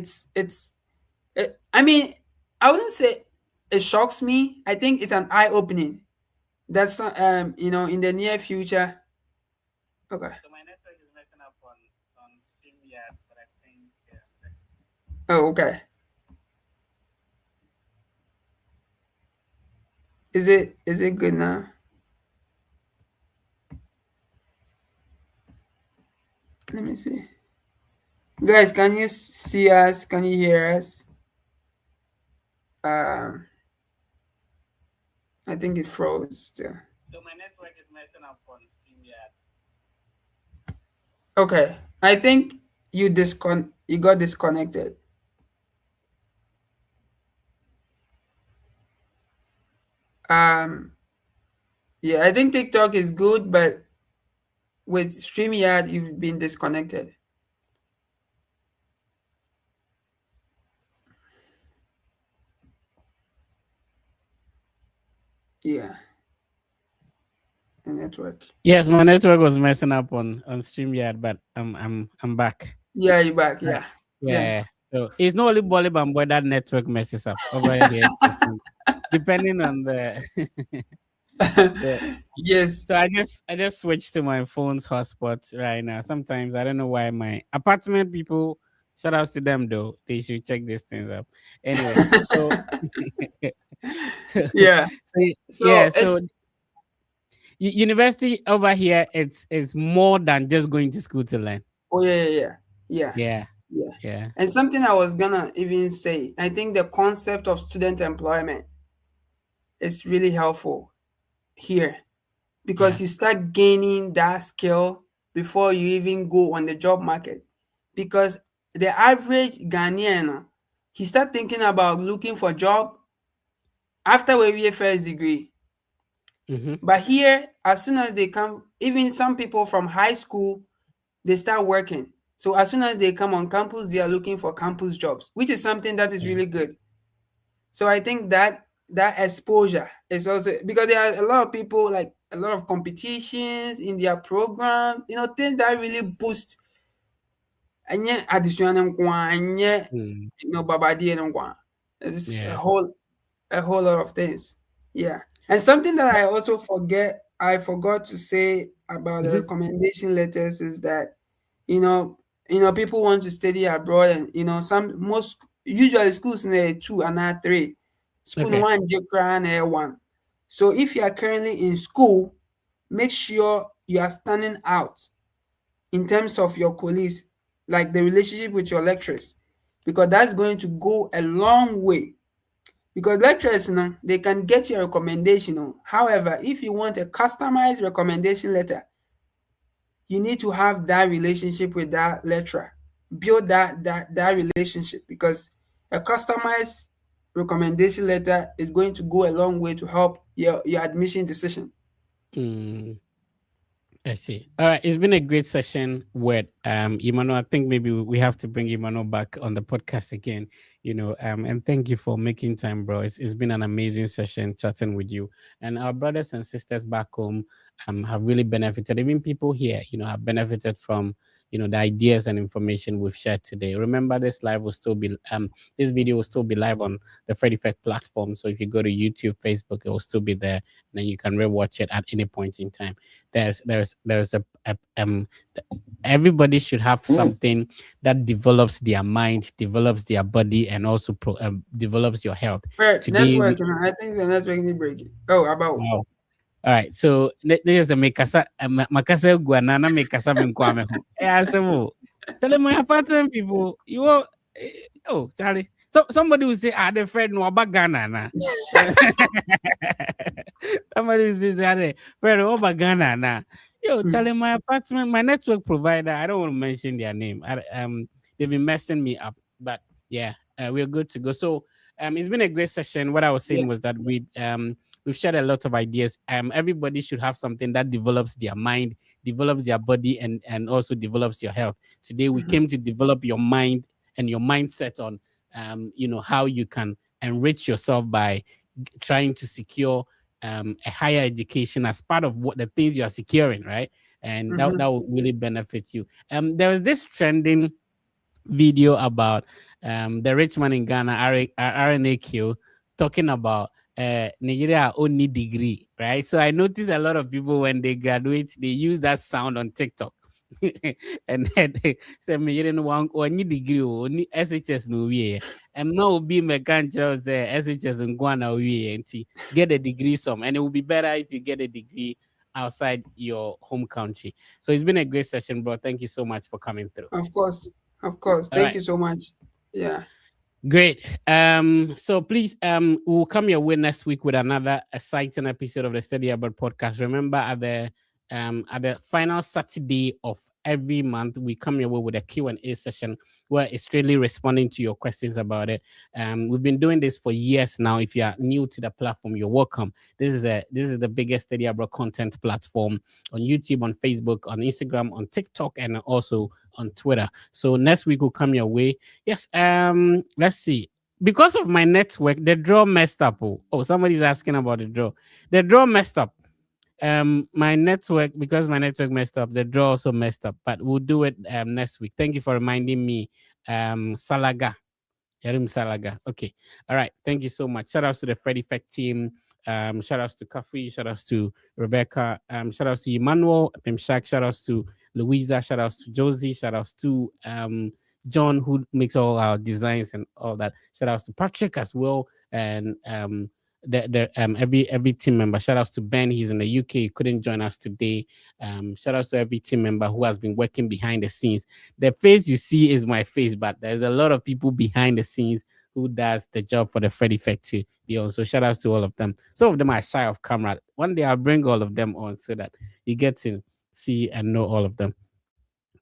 I mean, I wouldn't say it shocks me. I think it's an eye opening. That's in the near future. Okay. So my network is messing up on StreamYard, but I think Oh, okay. Is it good now? Let me see. Guys, can you see us? Can you hear us? Um, I think it froze still. so my network is messing up on StreamYard. Okay. I think you got disconnected. Um, yeah, I think TikTok is good, but with StreamYard, you've been disconnected. Yeah, the network. Yes, my network was messing up on StreamYard, but I'm back. Yeah, you back. Right. Yeah. Yeah. Yeah. So it's not only Bollywood boy that network messes up over here. Depending on the the Yes. so I just switched to my phone's hotspot right now. Sometimes I don't know why my apartment people, shout out to them though. They should check these things up. Anyway, so so, Yeah. so yeah, So so university over here it's more than just going to school to learn. oh yeah, yeah, yeah. Yeah. Yeah. Yeah. Yeah. And something I was gonna even say, I think the concept of student employment is really helpful here Yeah. because you start gaining that skill before you even go on the job market. Because the average Ghanaian, he start thinking about looking for job after we first degree. Mm-hmm. But here, as soon as they come, even some people from high school, they start working. So as soon as they come on campus, they are looking for campus jobs, which is something that is Yeah. really good. So I think that exposure is also because there are a lot of people like a lot of competitions in their program, things that really boost and yet addition and yet Mm. babadi and it's Yeah. a whole lot of things. Yeah. And something that I forgot to say about the Mm-hmm. recommendation letters is that, you know, people want to study abroad and most usually schools need two and not three. School Okay. one and one. So if you are currently in school, make sure you are standing out in terms of your colleagues, like the relationship with your lecturers, because that's going to go a long way. Because lecturers, they can get you a recommendation. However, if you want a customized recommendation letter, you need to have that relationship with that lecturer. Build that relationship because a customized recommendation letter is going to go a long way to help your admission decision. Mm. I see. All right. It's been a great session with Emmanuel. I think maybe we have to bring Emmanuel back on the podcast again, and thank you for making time, bro. It's been an amazing session chatting with you. And our brothers and sisters back home have really benefited. Even people here, have benefited from the ideas and information we've shared today. Remember, this video will still be live on the Fred Effect platform. So if you go to YouTube, Facebook, it will still be there. And then you can rewatch it at any point in time. There's everybody should have something that develops their mind, develops their body, and also develops your health. But Today we network, I think the network need break it. Oh, about wow. All right, so this is a mekasa makasa guanana mekasa menkwame ho. So tell my apartment people, oh Charlie. So somebody will say, the friend no about Ghana na. Somebody will say, friend no about Ghana na. Yo, Charlie, my apartment, my network provider, I don't want to mention their name. They've been messing me up, but yeah, we're good to go. So it's been a great session. What I was yeah. saying was that we've shared a lot of ideas. Everybody should have something that develops their mind, develops their body, and also develops your health. Today we Mhm, came to develop your mind and your mindset on how you can enrich yourself by trying to secure a higher education as part of what the things you are securing, right? And that mhm. will really benefit you. There was this trending video about the rich man in Ghana, RNAQ, talking about Nigeria only degree, right? So I noticed a lot of people when they graduate, they use that sound on TikTok. And then they say me you know one degree only SHS no we and now be mechanical say SHS in Ghana we get a degree some, and it will be better if you get a degree outside your home country. So it's been a great session, bro. Thank you so much for coming through. Of course, of course. All Thank right. you so much. Yeah, Great. So please, we'll come your way next week with another exciting episode of the Study Abroad podcast. Remember, at the final Saturday of every month, we come your way with a Q&A session where it's really responding to your questions about it. We've been doing this for years now. If you are new to the platform, you're welcome. This is the biggest Study Abroad content platform on YouTube, on Facebook, on Instagram, on TikTok, and also on Twitter. So next week will come your way. Yes. Let's see. Because of my network, the draw messed up. Oh, somebody's asking about the draw. The draw messed up. My network, because my network messed up, the draw also messed up. But we'll do it next week. Thank you for reminding me. Salaga. Yerim Salaga. Okay. All right. Thank you so much. Shout outs to the Fred Effect team. Shout outs to Kafi. Shout outs to Rebecca. Shout outs to Emmanuel. Pimshak. Shout outs to Louisa. Shout outs to Josie. Shout outs to John, who makes all our designs and all that. Shout outs to Patrick as well. And every team member. Shout outs to Ben. He's in the UK. He couldn't join us today. Shout outs to every team member who has been working behind the scenes. The face you see is my face, but there's a lot of people behind the scenes who does the job for the Fred Effect too. So shout outs to all of them. Some of them are shy of camera. One day I'll bring all of them on so that you get to see and know all of them.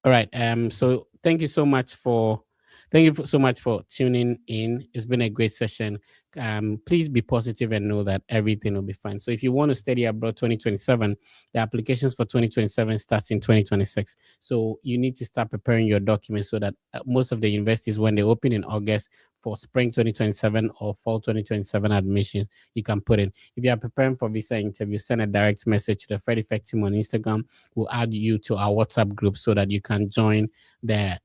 All right. So thank you so much for tuning in. It's been a great session. Please be positive and know that everything will be fine. So if you want to study abroad 2027, the applications for 2027 starts in 2026. So you need to start preparing your documents so that most of the universities, when they open in August for spring 2027 or fall 2027 admissions, you can put in. If you are preparing for visa interview, send a direct message to the Fred Effect team on Instagram. We'll add you to our WhatsApp group so that you can join the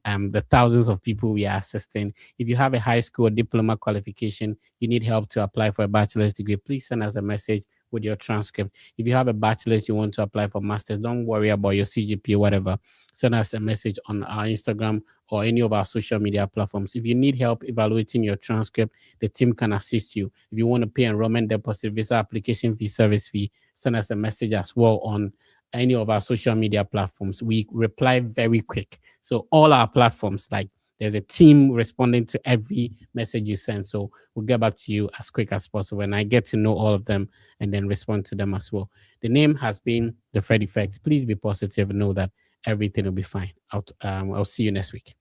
thousands of people we are assisting. If you have a high school or diploma qualification, you need help to apply for a bachelor's degree, please send us a message with your transcript. If you have a bachelor's, you want to apply for master's, don't worry about your CGP or whatever. Send us a message on our Instagram or any of our social media platforms. If you need help evaluating your transcript, the team can assist you. If you want to pay enrollment deposit, visa application fee, service fee, send us a message as well on any of our social media platforms. We reply very quick. So all our platforms, like there's a team responding to every message you send. So we'll get back to you as quick as possible. And I get to know all of them and then respond to them as well. The name has been The Fred Effect. Please be positive and know that everything will be fine. I'll see you next week.